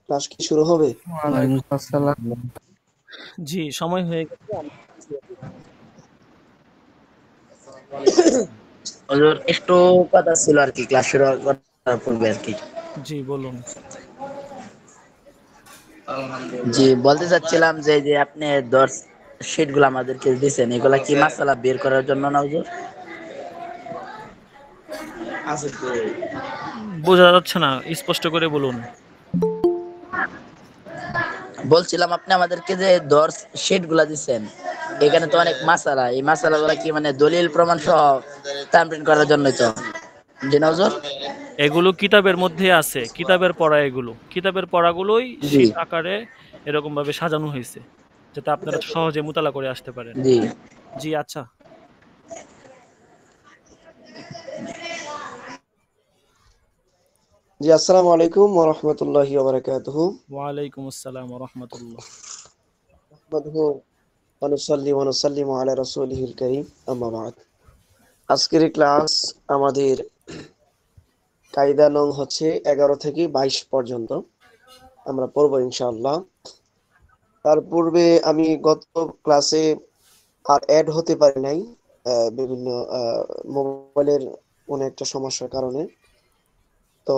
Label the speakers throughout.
Speaker 1: Class কি শুরু হবে?
Speaker 2: ওয়ালাইকুম আসসালাম।
Speaker 3: জি, সময় হয়ে গেছে।
Speaker 4: হুজুর একটু কথা ছিল আর কি, ক্লাস শুরু করার পূর্বে আর কি।
Speaker 3: জি, বলুন।
Speaker 4: জি, বলতে চাচ্ছিলাম যে যে আপনি দর্স শিট গুলো আমাদেরকে দিয়েছেন, এগুলা কি মাসালা বের করার জন্য না হুজুর?
Speaker 3: বোঝা যাচ্ছে না, স্পষ্ট করে বলুন।
Speaker 4: বলছিলাম আপনি আমাদেরকে যে দর্স শিট গুলা দিচ্ছেন, এখানে তো অনেক মাসালা, এই মাসালা গুলা কি মানে দলিল প্রমাণ সহ তামরিন করার জন্যই তো? জি না হুজুর?
Speaker 3: এগুলো কিতাবের মধ্যে আছে, কিতাবের পড়া এগুলো। কিতাবের পড়াগুলোই
Speaker 4: জি
Speaker 3: শীট আকারে এরকমভাবে সাজানো হয়েছে, যাতে আপনারা সহজে মোতালা করে আসতে পারেন।
Speaker 4: জি।
Speaker 3: জি, আচ্ছা।
Speaker 1: জি, আসসালামু আলাইকুম ওয়া রাহমাতুল্লাহি ওয়া বারাকাতুহু।
Speaker 3: ওয়ালাইকুম আসসালাম ওয়া রাহমাতুল্লাহ।
Speaker 1: নাহমাদুহু ওয়া নুসাল্লি ওয়া নুসাল্লিমু আলা রাসূলিহিল কারীম, আম্মা বা'দ। আজকের ক্লাস আমাদের কায়দা নং হচ্ছে 11 থেকে 22 পর্যন্ত আমরা পড়বো ইনশাআল্লাহ। তার পূর্বে আমি গত ক্লাসে আর অ্যাড হতে পারি নাই বিভিন্ন মোবাইলের কোনো একটা সমস্যার কারণে। তো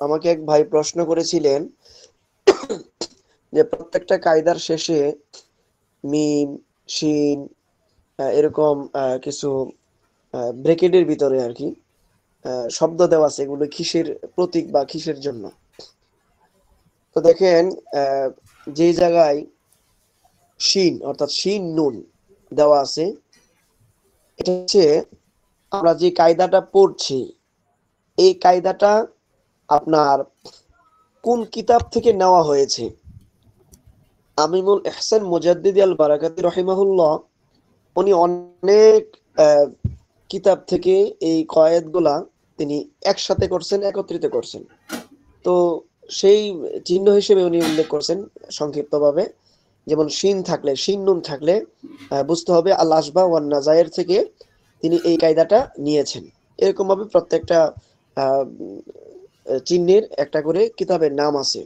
Speaker 1: আমাকে এক ভাই প্রশ্ন করেছিলেন যে প্রত্যেকটা কায়দার শেষে মিম, শিন এরকম কিছু ব্র্যাকেটের ভিতরে আর কি শব্দ দেওয়া আছে, এগুলো কিসের প্রতীক বা কিসের জন্য? তো দেখেন, আহ, যে জায়গায় শিন অর্থাৎ শিন নুন দেওয়া আছে, এটা হচ্ছে আমরা যে কায়দাটা পড়ছি, এই কায়দাটা আপনার কোন কিতাব থেকে নেওয়া হয়েছে। আমিনুল ইহসান মুজাদ্দিদি আল বারাকাতি রহিমাহুল্লাহ উনি অনেক আহ, কিতাব থেকে এই কয়েদগুলা তিনি একসাথে করছেন, একত্রিত করছেন। তো সেই চিহ্ন হিসেবে উনি উল্লেখ করছেন সংক্ষিপ্তভাবে, যেমন শিন থাকলে, শিন নুন থাকলে বুঝতে হবে আল আসবা ওয়ান নাজায়ের থেকে তিনি এই কায়দাটা নিয়েছেন। এরকম ভাবে প্রত্যেকটা আহ, চিহ্নের একটা করে কিতাবের নাম আছে,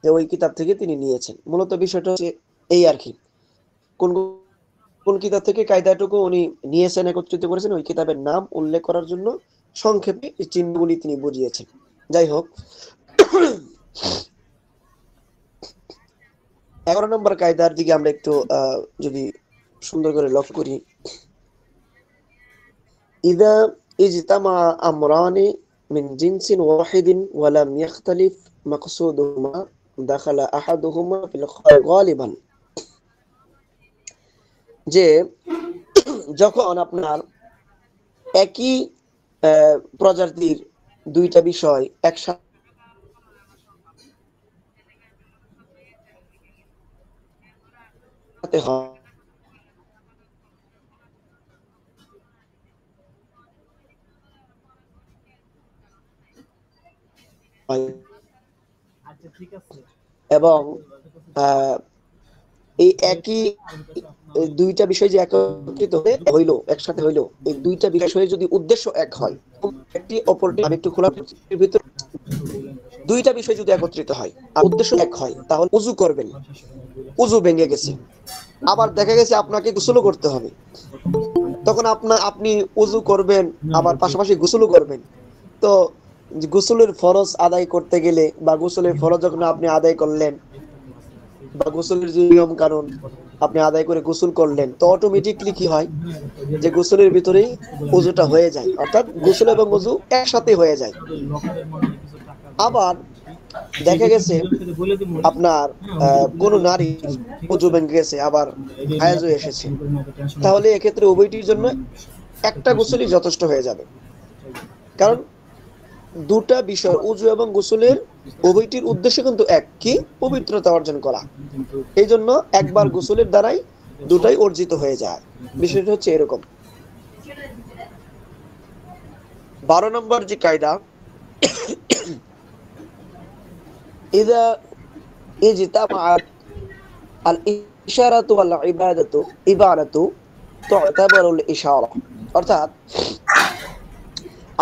Speaker 1: যে ওই কিতাব থেকে তিনি নিয়েছেন। মূলত বিষয়টা হচ্ছে এই আর কি, কোন কোন কিতাব থেকে কায়দাটুকু উনি নিয়েছেন, একত্রিত করেছেন, ওই কিতাবের নাম উল্লেখ করার জন্য সংক্ষেপে এই চিহ্নগুলি তিনি বুঝিয়েছেন। যাই হোক, 11 নম্বর কায়দার দিকে আমরা একটু যদি সুন্দর করে লক্ষ্য করি। ইদা ইজতামা আমরানি মিন জিনসিন ওয়াহিদিন ওয়া লাম ইয়াখতালিফ মাকসুদুহুমা দাখালা আহাদুহুমা ফিল গালিবান। যে যখন আপনার একই প্রজাতির দুইটা বিষয় একসাথে হয় এবং এই একই দুইটা বিষয় যে একত্রিত হইলো, একসাথে হইলো, এই দুইটা বিষয়ের যদি উদ্দেশ্য এক হয়, একটি অপরটি, আমি একটু খোলা ভিতর, দুইটা বিষয় যদি একত্রিত হয় আর উদ্দেশ্য এক হয়, তাহলে উজু করবেন, উজু ভেঙে গেছে, আবার দেখা গেছে আপনাকে গোসলও করতে হবে, তখন আপনি উজু করবেন আবার পাশাপাশি গোসলও করবেন। তো গোসলের ফরজ আদায় করতে গেলে বা গোসলের ফরজ যখন আপনি আদায় করলেন বা গোসলের যে নিয়ম কানুন আপনি আদায় করে গোসল করলেন, তো অটোমেটিকলি কি হয় যে গোসলের ভিতরেই ওযুটা হয়ে যায়, অর্থাৎ গোসল এবং ওযু একসাথে হয়ে যায়। আবার দেখা গেছে আপনার কোন নারীর ওযু ভেঙে গেছে, আবার হায়েজও এসেছে, তাহলে এক্ষেত্রে উভয়টির জন্য একটা গোসলই যথেষ্ট হয়ে যাবে। কারণ দুটা বিষয় ওযু এবং গোসলের উভয়টির উদ্দেশ্য কিন্তু এক, কি? পবিত্রতা অর্জন করা। এই জন্য একবার গোসলের দ্বারাই দুটাই অর্জিত হয়ে যায়। বিষয়টা হচ্ছে এরকম। 12 নম্বর যে কায়দা, ইযা ইজতামাআত আল ইশারাতু ওয়াল ইবারাতু তু'তাবারুল ইশারা। অর্থাৎ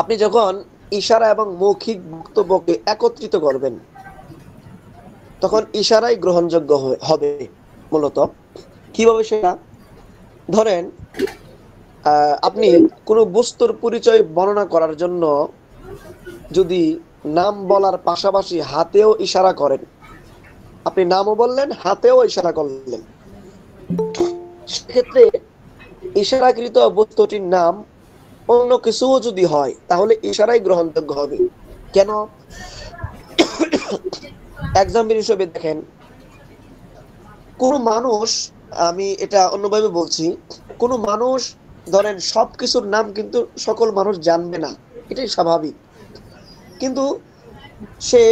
Speaker 1: আপনি যখন ইশারা এবং মৌখিক বক্তব্যকে একত্রিত করবেন, তখন ইশারাই গ্রহণযোগ্য হবে মূলত। কিভাবে সেটা? ধরেন আপনি কোনো বস্তুর পরিচয় বর্ণনা করার জন্য যদি নাম বলার পাশাপাশি হাতেও ইশারা করেন, আপনি নামও বললেন হাতেও ইশারা করলেন, সেক্ষেত্রে ইশারাকৃত বস্তুটির নাম অন্য কিছুও যদি হয় তাহলে ইশারাই গ্রহণযোগ্য হবে। কেন? এক্সাম্পল হিসেবে দেখেন, কোন মানুষ, আমি এটা অন্যভাবে বলছি, কোন মানুষ ধরেন সবকিছুর নাম কিন্তু সকল মানুষ জানবে না, এটাই স্বাভাবিক। কিন্তু সে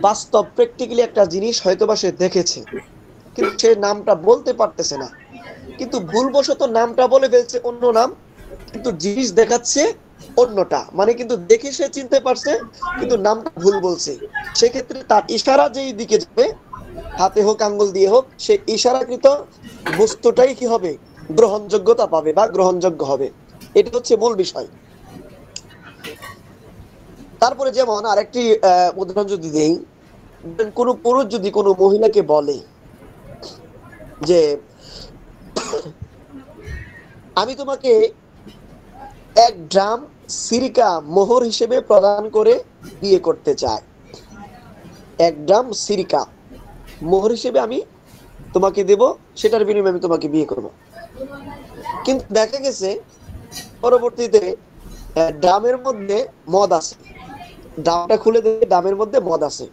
Speaker 1: বাস্তব প্র্যাকটিক্যালি একটা জিনিস হয়তোবা সে দেখেছে, কিন্তু সে নামটা বলতে পারতেছে না, কিন্তু ভুলবশত নামটা বলে ফেলছে অন্য নাম, কিন্তু জিনিস দেখাচ্ছে অন্যটা, মানে কিন্তু দেখে সে চিনতে পারছে কিন্তু নামটা ভুল বলছে। সেক্ষেত্রে তার ইশারা যেই দিকে যাবে, হাতে হোক আঙ্গুল দিয়ে হোক, সে ইশারাকৃত বস্তুটাই কি হবে? গ্রহণযোগ্যতা পাবে বা গ্রহণযোগ্য হবে। এটা হচ্ছে মূল বিষয়। তারপরে যেমন আরেকটি উদাহরণ যদি দেই, কোনো পুরুষ যদি কোনো মহিলাকে বলে যে আমি তোমাকে 1 ড্রাম সিরকা মোহর হিসেবে প্রদান করে বিয়ে করতে চাই, 1 ড্রাম সিরকা মোহর হিসেবে আমি তোমাকে দেব, সেটার বিনিময়ে আমি তোমাকে বিয়ে করব। কিন্তু দেখা গেছে পরবর্তীতে ড্রামের মধ্যে মদ আছে, ড্রামটা খুলে দেখে ড্রামের মধ্যে মদ আছে,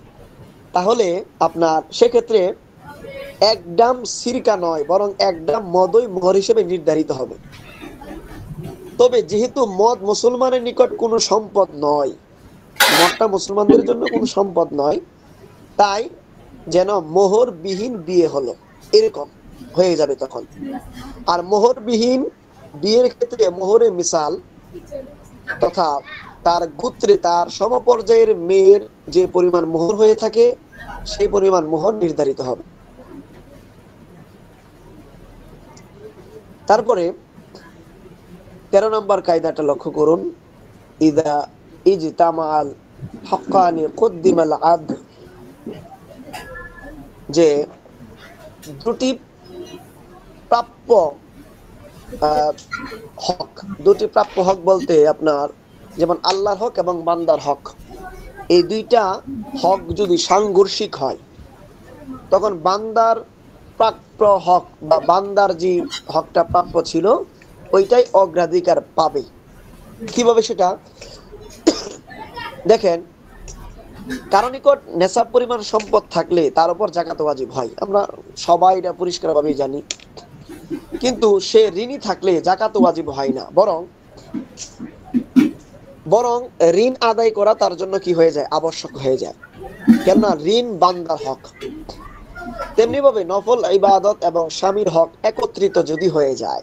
Speaker 1: তাহলে আপনার সেক্ষেত্রে 1 ড্রাম সিরকা নয়, বরং 1 ড্রাম মদই মোহর হিসেবে নির্ধারিত হবে। তবে যেহেতু মদ মুসলমানের নিকট কোনো সম্পদ নয়, মদটা মুসলমানদের জন্য কোনো সম্পদ নয়, তাই যেন মোহরবিহীন বিয়ে হলো এরকম হয়ে যাবে তখন। আর মোহরবিহীন বিয়ের ক্ষেত্রে মোহরে মিসাল তথা তার গোত্রে তার সমপর্যায়ের মেয়ের যে পরিমাণ মোহর হয়ে থাকে সেই পরিমাণ মোহর নির্ধারিত হবে। তারপরে 13 নম্বর কায়দাটা লক্ষ্য করুন, ইদা ইজতামাল হাক্কানি কুদ্দিমাল আদল, যে দুটি প্রাপ্য হক, দুটি প্রাপ্য হক বলতে আপনার যেমন আল্লাহর হক এবং বান্দার হক, এই দুইটা হক যদি সাংঘর্ষিক হয় তখন বান্দার প্রাপ্য হক বা বান্দার যে হকটা প্রাপ্য ছিল ওইটাই অগ্রাধিকার পাবে। কিভাবে সেটা দেখেন, কারো নিকট নেশাব পরিমাণ সম্পদ থাকলে তার উপর যাকাত ওয়াজিব হয়, আমরা সবাই এটা পরিষ্কারভাবে জানি। কিন্তু সে ঋণী থাকলে যাকাত ওয়াজিব হয় না, বরং ঋণ আদায় করা তার জন্য কি হয়ে যায়? আবশ্যক হয়ে যায়। কেননা ঋণ বান্দার হক। তেমনি ভাবে নফল ইবাদত এবং স্বামীর হক একত্রিত যদি হয়ে যায়,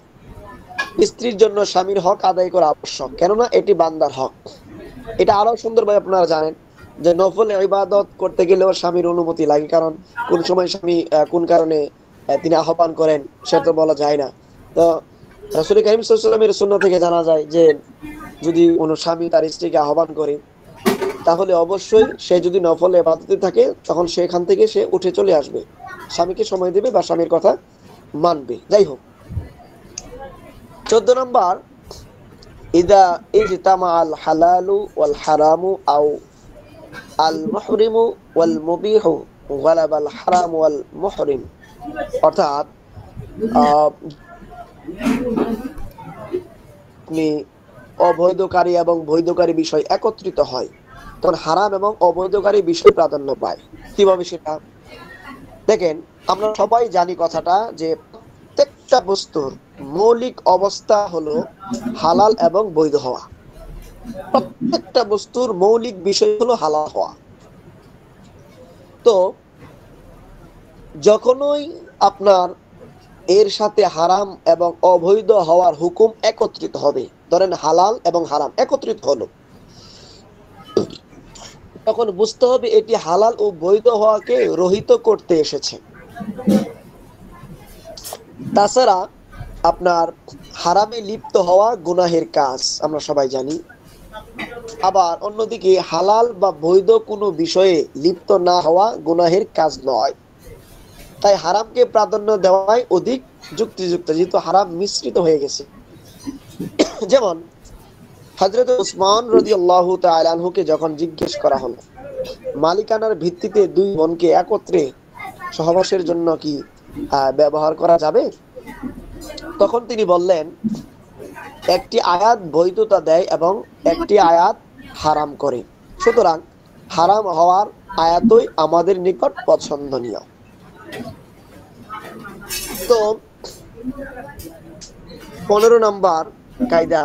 Speaker 1: স্ত্রীর জন্য স্বামীর হক আদায় করা আবশ্যক, কেননা এটি বান্দার হক। এটা আরো সুন্দরভাবে আপনারা জানেন যে নফল ইবাদত করতে গেলেও স্বামীর অনুমতি লাগে, কারণ কোন সময় স্বামী কোন কারণে তিনি আহ্বান করেন সেটা তো বলা যায় না। তো রাসূল কারীম সাল্লাল্লাহু আলাইহি ওয়াসাল্লামের সুন্নাহ থেকে জানা যায় যে যদি কোনো স্বামী তার স্ত্রীকে আহ্বান করে তাহলে অবশ্যই সে যদি নফল ইবাদতে থাকে তখন সেখান থেকে সে উঠে চলে আসবে, স্বামীকে সময় দেবে বা স্বামীর কথা মানবে। যাই হোক, 14 নম্বর, ইদা ইজতামা আল হালালু ওয়াল হারামু আও আল মুহরিমু ওয়াল মুবিহু গালাবা আল হারাম ওয়াল মুহরিম, অর্থাৎ আপনি অবৈধকারী এবং বৈধকারী বিষয় একত্রিত হয় তখন হারাম এবং অবৈধকারী বিষয় প্রাধান্য পায়। কিভাবে সেটা দেখেন, আমরা সবাই জানি কথাটা যে প্রত্যেকটা বস্তুর মৌলিক অবস্থা হলো হালাল এবং বৈধ হওয়া, প্রত্যেকটা বস্তুর মৌলিক বিষয় হলো হালাল হওয়া। তো যখনই আপনার এর সাথে হারাম এবং অবৈধ হওয়ার হুকুম একত্রিত হবে, ধরেন হালাল এবং হারাম একত্রিত হলো, তখন বুঝতে হবে এটি হালাল ও বৈধ হওয়াকে রহিত করতে এসেছে। তাছাড়া আপনার হারামে লিপ্ত হওয়া গুনাহের কাজ আমরা সবাই জানি, আবার অন্যদিকে হালাল বা বৈধ কোনো বিষয়ে লিপ্ত না হওয়া গুনাহের কাজ নয়। তাই হারামকে প্রাধান্য দেওয়াই অধিক যুক্তিযুক্ত, যেহেতু হারাম মিশ্রিত হয়ে গেছে। যেমন হযরত উসমান রাদিয়াল্লাহু তাআলা আনহুকে যখন জিজ্ঞেস করা হলো মালিকানার ভিত্তিতে দুই বোনকে একত্রে সহবাসের জন্য কি ব্যবহার করা যাবে, তখন তিনি বললেন, একটি আয়াত বৈধতা দেয় এবং একটি আয়াত হারাম করে, সুতরাং হারাম হওয়ার আয়াতই আমাদের নিকট পছন্দনীয়। তো 15 নম্বর কায়দা,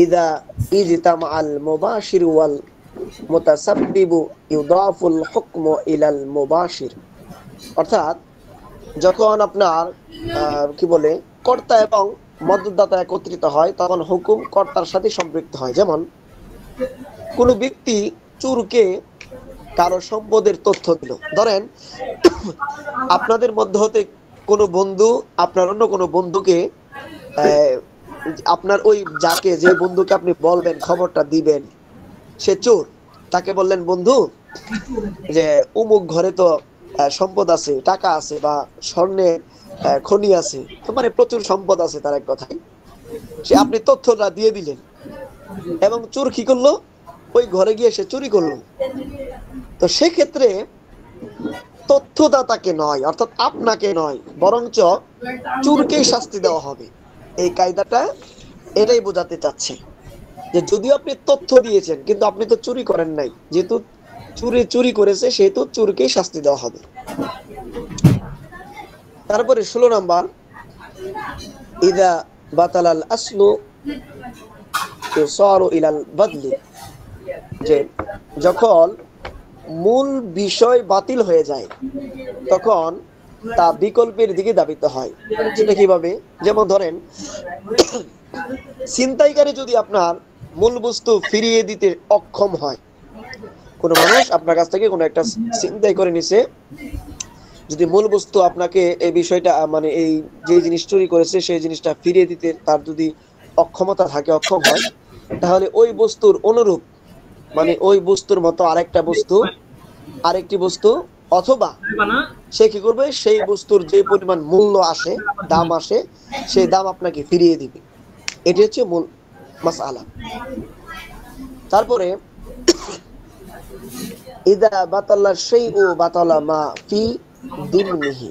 Speaker 1: ইদা ইজতামা আল মুবাশির ওয়াল মুতাসাব্বিবু ইউদাফুল হুকমু ইলাল মুবাশির। অর্থাৎ যখন আপনার কি বলে কর্তা এবং মদতদাতা একত্রিত হয় তখন হুকুম কর্তার সাথে সম্পৃক্ত হয়। যেমন কোনো ব্যক্তি চোরকে কারো সম্পদের তথ্য দিল, ধরেন আপনাদের মধ্যে হতে কোনো বন্ধু আপনার অন্য কোনো বন্ধুকে আপনার ওই যাকে যে বন্ধুকে আপনি বলবেন খবরটা দিবেন সে চোর, তাকে বললেন, বন্ধু যে অমুক ঘরে তো সম্পদ আছে, টাকা আছে বা স্বর্ণের খনি আছে, মানে প্রচুর সম্পদ আছে তার এক কথায়। সে আপনি তথ্যটা দিয়ে দিলেন এবং চোর কি করলো, ওই ঘরে গিয়ে সে চুরি করলো। তো সেক্ষেত্রে তথ্যদাতাকে নয়, অর্থাৎ আপনাকে নয়, বরঞ্চ চোরকেই শাস্তি দেওয়া হবে। এই কায়দাটা এটাই বোঝাতে চাচ্ছে যে যদিও আপনি তথ্য দিয়েছেন কিন্তু আপনি তো চুরি করেন নাই, যেহেতু চুরি করেছে সেহেতু চোরকেই শাস্তি দেওয়া হবে। তারপরে 16 নম্বর, ইদা বাতালাল আসলু ইউসারু ইলাল বদলি, যে যখন মূল বিষয় বাতিল হয়ে যায় তখন তা বিকল্পের দিকে ধাবিত হয়। সেটা কিভাবে? যেমন ধরেন ছিনতাইকারী যদি আপনার মূল বস্তু ফিরিয়ে দিতে অক্ষম হয়, কোনো মানুষ আপনার কাছ থেকে কোনো একটা ছিনতাই করে নিছে, যদি মূল বস্তু আপনাকে এই বিষয়টা মানে এই যে জিনিস চুরি করেছে সেই জিনিসটা ফিরিয়ে দিতে তার যদি অক্ষমতা থাকে, অক্ষম হয়, তাহলে ওই বস্তুর অনুরূপ মানে ওই বস্তুর মতো আরেকটি বস্তু অথবা সে কি করবে, সেই বস্তুর যে পরিমাণ মূল্য আসে, দাম আসে, সেই দাম আপনাকে ফিরিয়ে দিবে। এটি হচ্ছে মূল মাসআলা। তারপরে ইদা বাতালা শাইউ বাতালা মা ফি দিমনিহি,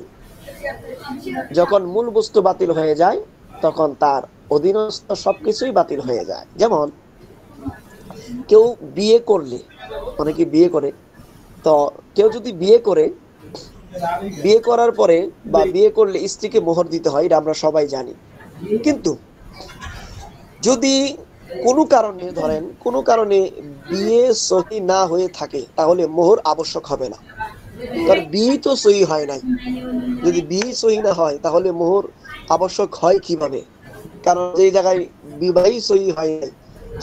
Speaker 1: যখন মূল বস্তু বাতিল হয়ে যায় তখন তার অধীনস্থ সবকিছুই বাতিল হয়ে যায়। যেমন কেউ বিয়ে করলে, অনেকে বিয়ে করে, তো কেউ যদি বিয়ে করার পরে বা বিয়ে করলে স্ত্রীকে মোহর দিতে হয়, এটা আমরা সবাই জানি। কিন্তু যদি কোনো কারণে ধরেন কোনো কারণে বিয়ে সহি না হয়ে থাকে তাহলে মোহর আবশ্যক হবে না, কারণ বিয়ে তো সহি হয় নাই। যদি বিয়ে সহি না হয় তাহলে মোহর আবশ্যক হয় কিভাবে? কারণ যে জায়গায় বিবাহই সহি হয় নাই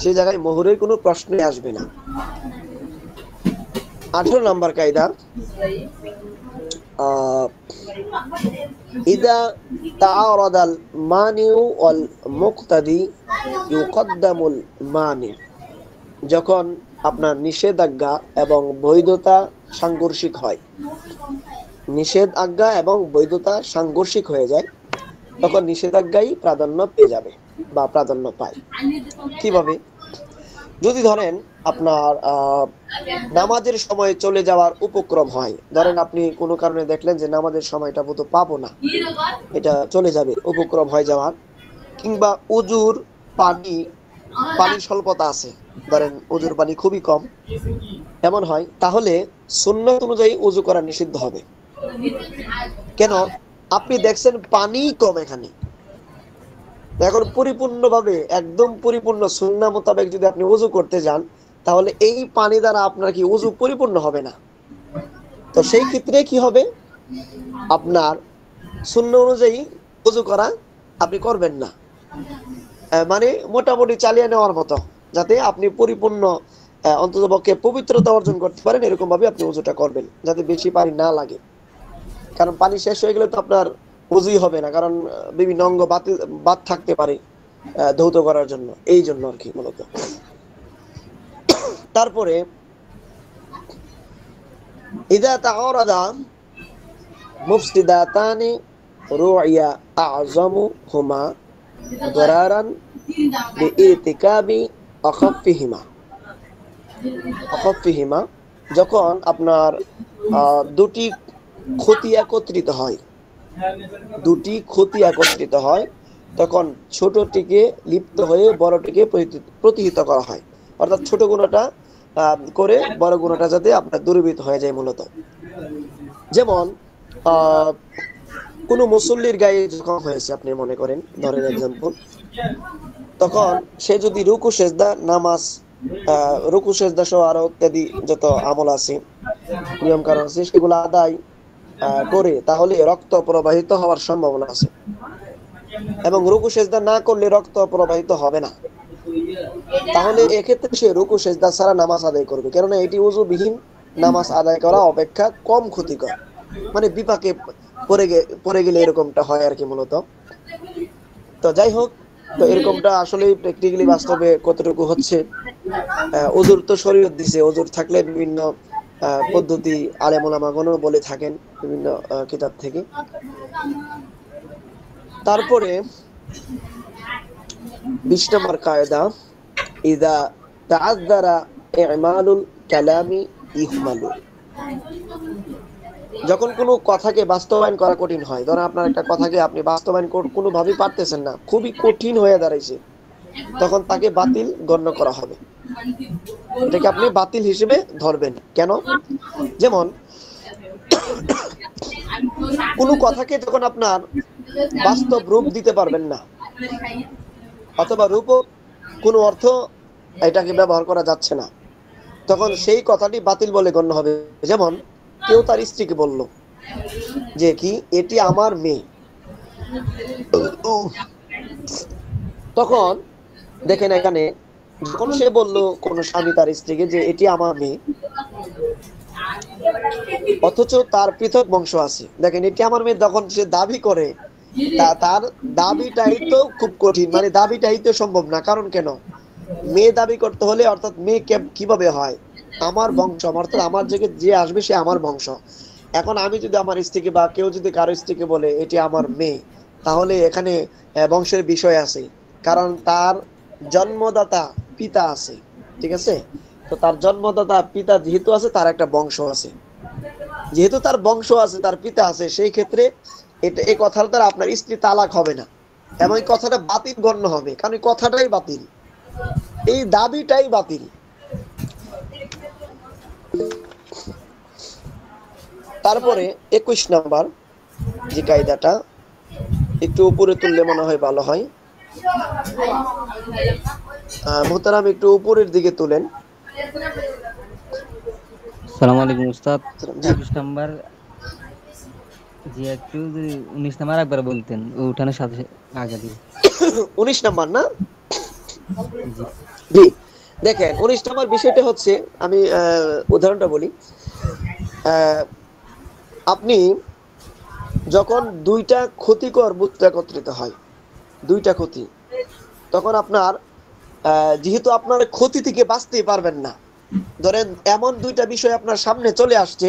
Speaker 1: সেই জায়গায় মোহরের কোনো প্রশ্নই আসবে না। 18 নম্বর কায়দা, ইদা তাআরাদাল মানিউ ওয়াল মুক্তাদি ইউকদ্দামুল মানি, যখন আপনার নিষেধাজ্ঞা এবং বৈধতা সাংঘর্ষিক হয়, নিষেধাজ্ঞা এবং বৈধতা সাংঘর্ষিক হয়ে যায়, তখন নিষেধাজ্ঞাই প্রাধান্য পেয়ে যাবে বা প্রাধান্য পায়। কিভাবে? যদি ধরেন আপনার নামাজের সময় চলে যাওয়ার উপক্রম হয়, ধরেন আপনি কোনো কারণে দেখলেন যে নামাজের সময়টা বোধহয় পাবো না, এটা চলে যাবে, উপক্রম হয়ে যাওয়ার, কিংবা উজুর পানির স্বল্পতা আছে, ধরেন উজুর পানি খুবই কম, এমন হয়, তাহলে সুন্নাত অনুযায়ী উজু করা নিষিদ্ধ হবে। কেন? আপনি দেখছেন পানি কম এখানে, এখন পরিপূর্ণভাবে একদম পরিপূর্ণ সুন্নাহ মোতাবেক যদি আপনি ওযু করতে যান তাহলে এই পানি দ্বারা আপনার কি ওযু পরিপূর্ণ হবে না। তো সেই ক্ষেত্রে কি হবে, আপনার সুন্নাহ অনুযায়ী ওযু করা আপনি করবেন না, মানে মোটামুটি চালিয়ে নেওয়ার মতো, যাতে আপনি পরিপূর্ণ অন্ততপক্ষে পবিত্রতা অর্জন করতে পারেন এরকম ভাবে আপনি ওযুটা করবেন, যাতে বেশি পানি না লাগে। কারণ পানি শেষ হয়ে গেলে তো আপনার ওযুই হবে না, কারণ বিভিন্ন অঙ্গ বাদ থাকতে পারে ধৌত করার জন্য, এই জন্য আর কি মূলত। তারপরে ইদা তাআরাদা মুফসিদাতানি রুইয়া আযমুহুমা দরারান বিইরতিকাবি আখাফিহিমা যখন আপনার দুটি ক্ষতি একত্রিত হয় তখন ছোটটিকে লিপ্ত হয়ে বড়টিকে প্রতিহিত করা হয়, অর্থাৎ ছোট গুণাটা করে বড় গুণাটা যাতে আপনার দূরীভূত হয়ে যায় মূলত। যেমন কোনো মুসল্লির গায়ে যখন হয়েছে, আপনি মনে করেন, ধরেন এক্সাম্পল, তখন সে যদি রুকু সেজদা নামাজ, রুকু সেজদা সহ আরো ইত্যাদি যত আমল আছে, নিয়ম কানুন আছে, সেগুলো আদায় করে তাহলে রক্ত প্রবাহিত হওয়ার সম্ভাবনা আছে, এবং রুকু সেজদা না করলে রক্ত প্রবাহিত হবে না। তাহলে এক্ষেত্রে সে রুকু সেজদা ছাড়া নামাজ আদায় করবে, কেননা এটি ওযুবিহীন নামাজ আদায় করা অপেক্ষা কম ক্ষতিকর। মানে বিপাকে পড়ে গেলে এরকমটা হয় আর কি মূলত। তো যাই হোক, তো এরকমটা আসলে প্র্যাকটিক্যালি বাস্তবে কতটুকু হচ্ছে, ওযুর তো শরীয়ত দিছে, ওযুর থাকলে বিভিন্ন পদ্ধতি আলেম ওলামাগণও বলে থাকেন বিভিন্ন কিতাব থেকে। তারপরে 20 নম্বর কায়দা, ইযা তাআযযারা ইমালুল কালামি ইহমালু। যখন কোনো কথাকে বাস্তবায়ন করা কঠিন হয়, ধরেন আপনার একটা কথাকে আপনি বাস্তবায়ন কোনোভাবেই পারতেছেন না, খুবই কঠিন হয়ে দাঁড়াইছে, তখন তাকে বাতিল গণ্য করা হবে। এটাকে আপনি বাতিল হিসেবে ধরবেন। কেন? যেমন কোনো কথাকে যখন আপনার বাস্তব রূপ দিতে পারবেন না, অথবা রূপক কোনো অর্থ এটাকে ব্যবহার করা যাচ্ছে না, তখন সেই কথাটি বাতিল বলে গণ্য হবে। যেমন কেউ তার স্ত্রীকে বলল যে কি এটি আমার মেয়ে, তখন দেখেন এখানে যখন সে বলল কোন স্বামী তার স্ত্রীকে যে এটি আমার মেয়ে, অথচ তার পৃথক বংশ আছে, দেখেন এটি আমার মেয়ে, তখন সে দাবি করে, তার দাবিটাই তো খুব কঠিন, মানে দাবিটাই তো সম্ভব না। কারণ কেন? মেয়ে দাবি করতে হলে, অর্থাৎ মেয়ে কিভাবে হয়? আমার বংশ, অর্থাৎ আমার যে আসবে সে আমার বংশ। এখন আমি যদি আমার স্ত্রীকে বা কেউ যদি কারো স্ত্রীকে বলে এটি আমার মেয়ে, তাহলে এখানে বংশের বিষয় আছে, কারণ তার জন্মদাতা পিতা আছে, ঠিক আছে? তো তার জন্মদাতা পিতা যেহেতু আছে, তার একটা বংশ আছে, যেহেতু তার বংশ আছে, তার পিতা আছে, সেই ক্ষেত্রে এই কথার দ্বারা আপনার স্ত্রী তালাক হবে না, এবং এই কথাটা বাতিল গণ্য হবে, কারণ এই কথাটাই বাতিল, এই দাবিটাই বাতিল। তারপরে 21 নাম্বার যে কায়দাটা, একটু উপরে তুললে মনে হয় ভালো হয়। মোহতারাম একটু উপরের দিকে তুলেন।
Speaker 2: আসসালামু আলাইকুম উস্তাদ। 21 নাম্বার, জি একটু যদি 19 নাম্বার একবার বলতেন, উঠানের সাথে আগে দিয়ে।
Speaker 1: 19 নাম্বার না?
Speaker 2: জি
Speaker 1: জি, দেখেন 19 নাম্বার বিষয়টা হচ্ছে, আমি উদাহরণটা বলি। আপনি যখন দুইটা ক্ষতিকর বস্তু একত্রিত হয়, দুইটা ক্ষতি, তখন আপনার যেহেতু আপনার ক্ষতি থেকে বাঁচতেই পারবেন না, ধরেন এমন দুইটা বিষয় আপনার সামনে চলে আসছে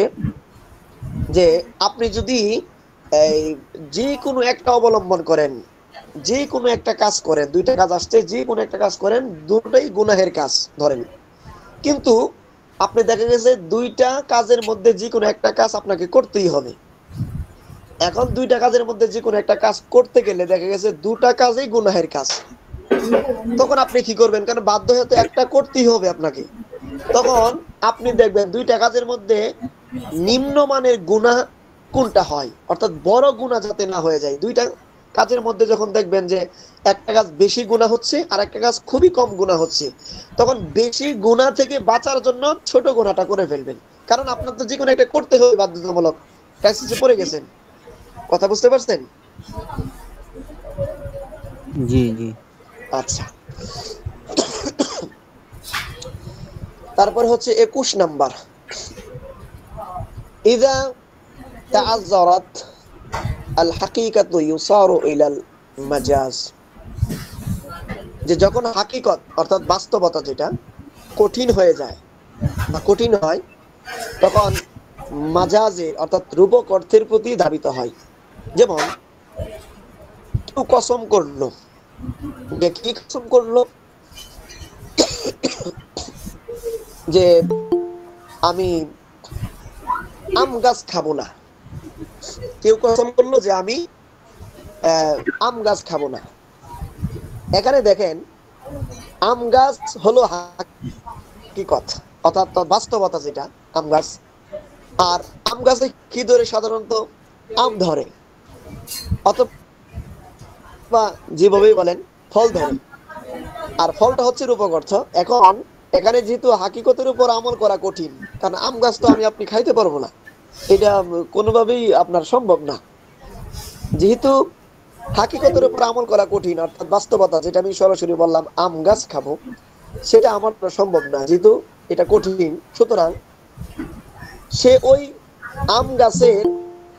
Speaker 1: যে আপনি যদি যে কোনো একটা অবলম্বন করেন, যে কোনো একটা কাজ করেন, দুইটা কাজ আসছে, যে কোনো একটা কাজ করেন, দুটোই গুনাহের কাজ ধরেন, কিন্তু আপনি দেখা গেছে দুইটা কাজের মধ্যে যে কোনো একটা কাজ আপনাকে করতেই হবে। এখন দুইটা কাজের মধ্যে যে কোনো একটা কাজ করতে গেলে দেখা গেছে দুটা কাজই গুনাহের কাজ, তখন আপনি কি করবেন? কারণ বাধ্য হতে একটা করতেই হবে আপনাকে। তখন আপনি দেখবেন দুইটা কাজের মধ্যে নিম্নমানের গুনাহ কোনটা হয়, অর্থাৎ বড় গুনাহ যাতে না হয়ে যায়। দুইটা কাজের মধ্যে যখন দেখবেন যে একটা কাজ বেশি গুনাহ হচ্ছে আর একটা কাজ খুবই কম গুনাহ হচ্ছে, তখন বেশি গুনাহ থেকে বাঁচার জন্য ছোট গুনাহটা করে ফেলবেন, কারণ আপনার তো যে কোনো একটা করতে হবে বাধ্যতামূলক, ক্রাইসিসে পড়ে গেছেন। কথা বুঝতে পারছেন?
Speaker 2: জি জি
Speaker 1: আচ্ছা, তারপর হচ্ছে 21 নাম্বার, ইযা তাআযযারাত আল হাকিকাতু ইউসারু ইলাল মাজাজ। যে যখন হাকিকত অর্থাৎ বাস্তবতা যেটা কঠিন হয়ে যায়, বা কঠিন হয়, তখন মাজাজের অর্থাৎ রূপক অর্থের প্রতি ধাবিত হয়। যেমন কেউ কসম করলো, যে কি কসম করলো, যে আমি আম গাছ খাবো না। কেউ কসম করলো যে আমি আম গাছ খাবো না। এখানে দেখেন আম গাছ হলো হাকিকত, অর্থাৎ বাস্তবতা, যেটা আম গাছ। আর আম গাছে কি ধরে? সাধারণত আম ধরে, অথবা যেভাবেই বলেন ফল ধরে। আর ফলটা হচ্ছে রূপক অর্থ। এখন এখানে যেহেতু হাকিকতের উপর আমল করা কঠিন, কারণ আম গাছ তো আপনি খাইতে পারবো না, এটা কোনোভাবেই আপনার সম্ভব না। যেহেতু হাকিকতের উপর আমল করা কঠিন, অর্থাৎ বাস্তবতা, যেটা আমি সরাসরি বললাম আম গাছ খাবো, সেটা আমার সম্ভব না, যেহেতু এটা কঠিন। সুতরাং সে ওই আম গাছের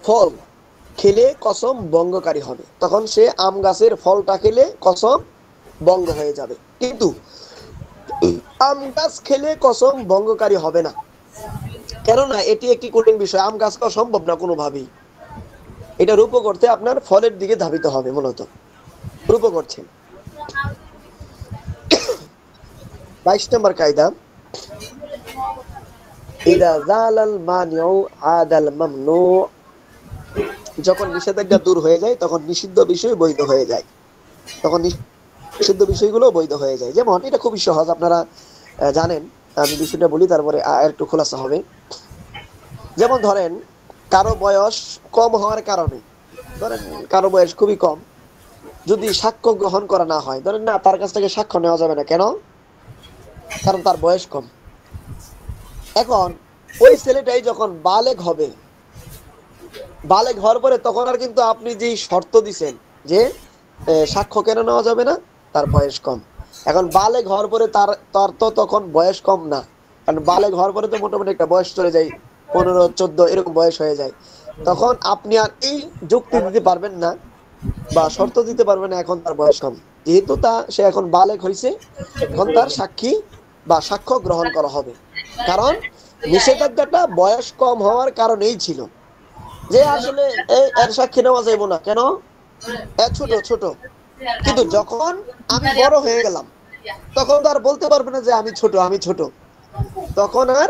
Speaker 1: ফল খেলে কসম ভঙ্গকারী হবে। তখন সে আম গাছের ফলটা খেলে কসম ভঙ্গ হয়ে যাবে। কিন্তু আম গাছ খেলে কসম ভঙ্গকারী হবে না, কেননা এটি একটি কঠিন বিষয়। আম গাছ খাওয়া সম্ভব না কোনোভাবেই। এটা রূপক অর্থে আপনার ফলের দিকে ধাবিত হবে, মূলত রূপক অর্থে। 22 নম্বর কায়দা, ইদা জালাল মানিউ আদাল মামনু। যখন নিষেধাজ্ঞা দূর হয়ে যায়, তখন নিষিদ্ধ বিষয় বৈধ হয়ে যায়, তখন নিষিদ্ধ বিষয়গুলো বৈধ হয়ে যায়। যেমন এটা খুবই সহজ, আপনারা জানেন। আমি বিষয়টা বলি, তারপরে একটু খোলাসা হবে। যেমন ধরেন কারো বয়স কম হওয়ার কারণে, ধরেন কারো বয়স খুবই কম, যদি সাক্ষ্য গ্রহণ করা না হয়, ধরেন না তার কাছ থেকে সাক্ষ্য নেওয়া যাবে না, কেন? কারণ তার বয়স কম। এখন ওই ছেলেটাই যখন বালেগ হবে, বালেগ হওয়ার পরে তখন আর কিন্তু আপনি যেই শর্ত দিছেন যে সাক্ষ্য কেন নেওয়া যাবে না, তার বয়স কম। এখন বালেগ হওয়ার পরে তার তার তো তখন বয়স কম না, কারণ বালেগ হওয়ার পরে তো মোটামুটি একটা বয়স চলে যায়, 15-14 এরকম বয়স হয়ে যায়। তখন আপনি আর এই যুক্তি দিতে পারবেন না বা শর্ত দিতে পারবেন না, এখন তার বয়স কম। যেহেতু সে এখন বালেগ হয়েছে, এখন তার সাক্ষী বা সাক্ষ্য গ্রহণ করা হবে। কারণ নিষেধাজ্ঞাটা বয়স কম হওয়ার কারণেই ছিল, যে আসলে এর সাক্ষী নেওয়া যাইব না, কেন? ছোট ছোট। কিন্তু যখন আমি বড় হয়ে গেলাম, তখন তো আর বলতে পারবে না যে আমি ছোট, আমি ছোট। তখন আর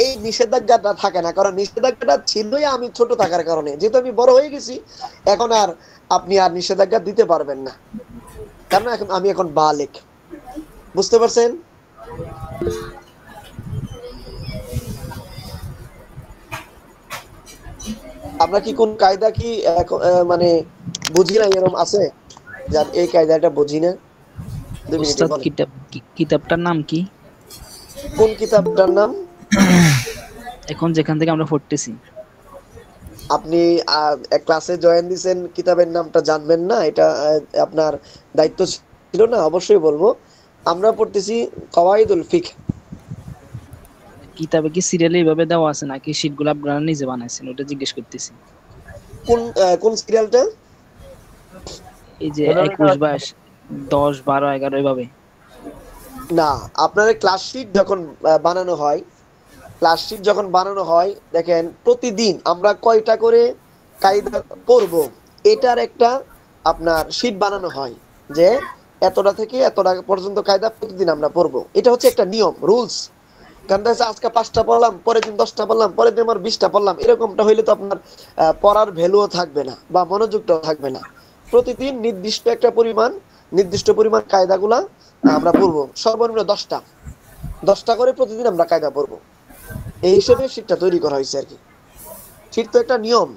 Speaker 1: এই নিষেধাজ্ঞাটা থাকে না, কারণ নিষেধাজ্ঞাটা ছিলই আমি ছোট থাকার কারণে। যেহেতু আমি বড় হয়ে গেছি, এখন আর আপনি আর নিষেধাজ্ঞা দিতে পারবেন না, কারণ এখন আমি এখন বালেক। বুঝতে পারছেন? আমরা কি কোন কায়দা কি মানে বুঝি না, এরকম আছে যার এই কায়দাটা বুঝি না? 2 মিনিটে
Speaker 5: উস্তাদ,
Speaker 1: বলেন
Speaker 5: কিতাবটার নাম কি?
Speaker 1: কোন কিতাবটার নাম।
Speaker 5: এখন যেখান থেকে আমরা পড়তেছি।
Speaker 1: আপনি ক্লাসে জয়েন দিয়েছেন, কিতাবের নামটা জানবেন না? এটা আপনার দায়িত্ব ছিল না? অবশ্যই বলবো। আমরা পড়তেছি কওয়াইদুল ফিকহ।
Speaker 5: কিতাবে কি সিরিয়ালে এইভাবে দেওয়া আছে নাকি শীটগুলো আপনারা নিজে বানাইছেন, ওটা জিজ্ঞেস করতেছি।
Speaker 1: কোন সিরিয়ালটা?
Speaker 5: এই যে 21, 22, 10, 12, 11 এইভাবে।
Speaker 1: না, আপনার ক্লাস শিট যখন বানানো হয়, ক্লাস শিট যখন বানানো হয়, দেখেন প্রতিদিন আমরা কয়টা করে কায়দা পড়ব, এটার একটা আপনার শিট বানানো হয়, যে এতটা থেকে এতটা পর্যন্ত কায়দা প্রতিদিন আমরা পড়বো। এটা হচ্ছে একটা নিয়ম, রুলস। কারণ দেখা যাচ্ছে আজকে 5টা পড়লাম, পরের দিন 10টা পড়লাম, পরের দিন আমার 20টা পড়লাম, এরকমটা হইলে তো আপনার পড়ার ভ্যালুও থাকবে না বা মনোযোগটাও থাকবে না। প্রতিদিন নির্দিষ্ট পরিমাণ কায়দাগুলা আমরা পড়বো, সর্বনিম্ন 10টা করে প্রতিদিন আমরা কায়দা পড়বো। এই হিসেবে শীটটা তৈরি করা হয়েছে আর কি। শীট তো একটা নিয়ম,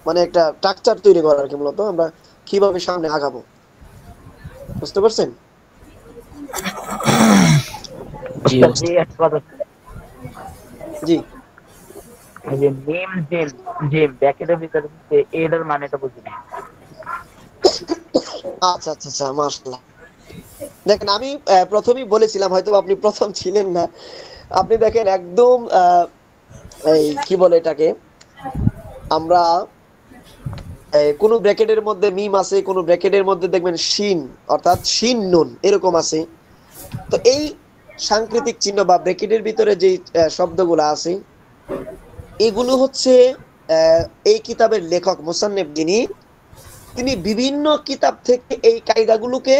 Speaker 1: মানে একটা স্ট্রাকচার তৈরি করা আর কি, মূলত আমরা কিভাবে সামনে আগাবো। বুঝতে পারছেন?
Speaker 5: জি
Speaker 6: জি,
Speaker 5: উস্তাদ।
Speaker 6: একটা কথা।
Speaker 1: জি।
Speaker 6: এই যে মিম জিম জিম ব্র্যাকেটের ভিতরে যে এটার মানেটা বুঝি না।
Speaker 1: আচ্ছা আচ্ছা আচ্ছা, মাশাআল্লাহ। দেখেন আমি প্রথমেই বলেছিলাম, হয়তো আপনি প্রথম ছিলেন না। আপনি দেখেন একদম এই কি বলে এটাকে, আমরা কোন ব্র্যাকেটের মধ্যে মিম আছে, কোন ব্র্যাকেটের মধ্যে দেখবেন শিন, অর্থাৎ শিন নুন এরকম আছে। তো এই সাংকেতিক চিহ্ন বা ব্র্যাকেটের ভিতরে যে শব্দগুলো আছে, এগুলো হচ্ছে এই কিতাবের লেখক মুসান্নিফ তিনি বিভিন্ন কিতাব থেকে এই কায়দাগুলোকে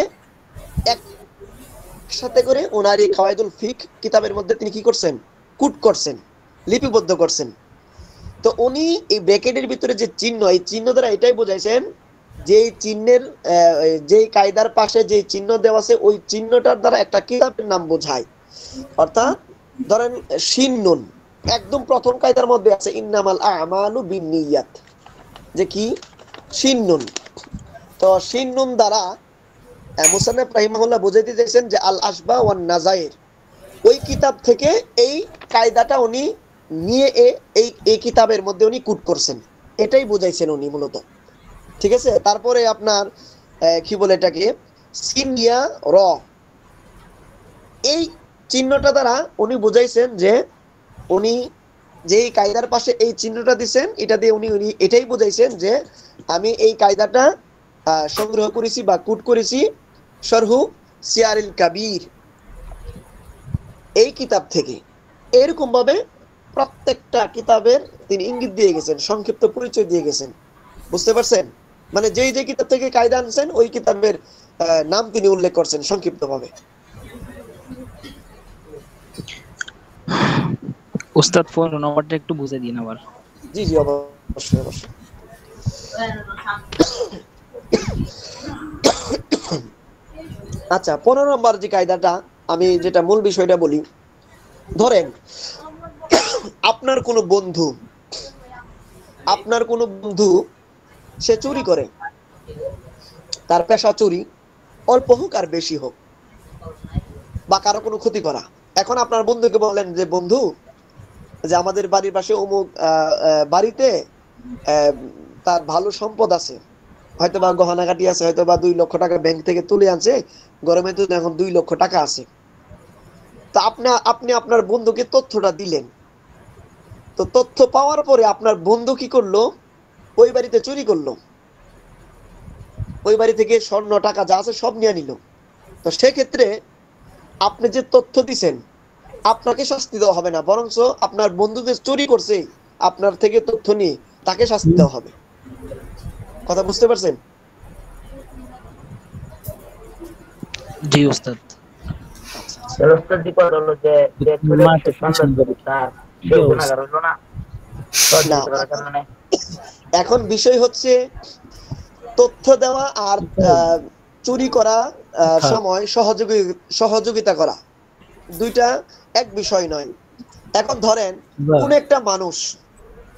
Speaker 1: একসাথে করে ওনার এই কাওয়াইদুল ফিক কিতাবের মধ্যে তিনি কি করছেন, কুট করছেন, লিপিবদ্ধ করছেন। তো উনি এই ব্র্যাকেটের ভিতরে যে চিহ্ন, এই চিহ্ন দ্বারা এটাই বোঝাইছেন যে চিহ্নের যে কায়দার পাশে যে চিহ্ন দেওয়া আছে ওই চিহ্নটার দ্বারা একটা কিতাবের নাম বোঝায়। অর্থাৎ ধরেন শিন নুন, একদম প্রথম কায়দার মধ্যে আছে ইন্নামাল আমালু বিন্নিয়াত, যে কি শিন নুন। তো শিন নুন দ্বারা মুসান্নিফ রাহিমাহুল্লাহ বুঝাইতে চাইছেন যে আল আশবা ওয়ান নাজাইর, ওই কিতাব থেকে এই কায়দাটা উনি নিয়ে এই কিতাবের মধ্যে উনি কুট করছেন, এটাই বুঝাইছেন উনি মূলত। ঠিক আছে। তারপরে আপনার কি বলে এটাকে সিন ইয়া র, এই চিহ্নটা দ্বারা উনি বুঝাইছেন যে উনি যেই কায়দার পাশে এই চিহ্নটা দিচ্ছেন, এটা দিয়ে উনি এটাই বুঝাইছেন যে আমি এই কায়দাটা সংগ্রহ করেছি বা কুট করেছি শরহু সিয়ারিল কাবির, এই কিতাব থেকে। এরকম ভাবে প্রত্যেকটা কিতাবের তিনি ইঙ্গিত দিয়ে গেছেন, সংক্ষিপ্ত পরিচয় দিয়ে গেছেন। বুঝতে পারছেন? মানে যেই যে কিতাব থেকে কায়দা আনছেন ওই কিতাবের নাম তিনি উল্লেখ করছেন সংক্ষিপ্ত ভাবে।
Speaker 5: উস্তাদ ফোন নাম্বারটা একটু বুঝে দিন আবার।
Speaker 1: জি জি অবশ্যই অবশ্যই। আচ্ছা, 15 নম্বর যে কায়দাটা, আমি যেটা মূল বিষয়টা বলি। ধরেন আপনার কোনো বন্ধু সে চুরি করে, তার পেশা চুরি, অল্প হোক আর বেশি হোক, বা কারো কোনো ক্ষতি করা। এখন আপনার বন্ধুকে বললেন যে বন্ধু, যে আমাদের বাড়ির পাশে অমুক বাড়িতে তার ভালো সম্পদ আছে, হয়তো বা গহনাগাটি আছে, হয়তো বা 2 লক্ষ টাকা ব্যাংক থেকে তুলে আনছে, গরমে তো এখন 2 লক্ষ টাকা আছে। তা আপনি আপনার বন্ধুকে তথ্যটা দিলেন। তো তথ্য পাওয়ার পরে আপনার বন্ধু কি করলো, ওই বাড়িতে চুরি করলো, ওই বাড়ি থেকে স্বর্ণ টাকা যা আছে সব নিয়ে নিল। তো সেক্ষেত্রে আপনি যে তথ্য দিছেন, আপনাকে শাস্তি দেওয়া হবে না, বরঞ্চ আপনার বন্ধু যে চুরি করছে আপনার থেকে তথ্য নিয়ে, তাকে শাস্তি দেওয়া হবে। কথা বুঝতে পারছেন?
Speaker 5: জি উস্তাদ।
Speaker 6: উস্তাদ জি কথা হলো যে চলে সে সন্দেহ তার সে গুনাহগার হলো না
Speaker 1: না, এখন বিষয় হচ্ছে তথ্য দেওয়া আর চুরি করা সময় সহযোগিতা করা, দুইটা এক বিষয় নয়। এখন ধরেন কোন একটা মানুষ,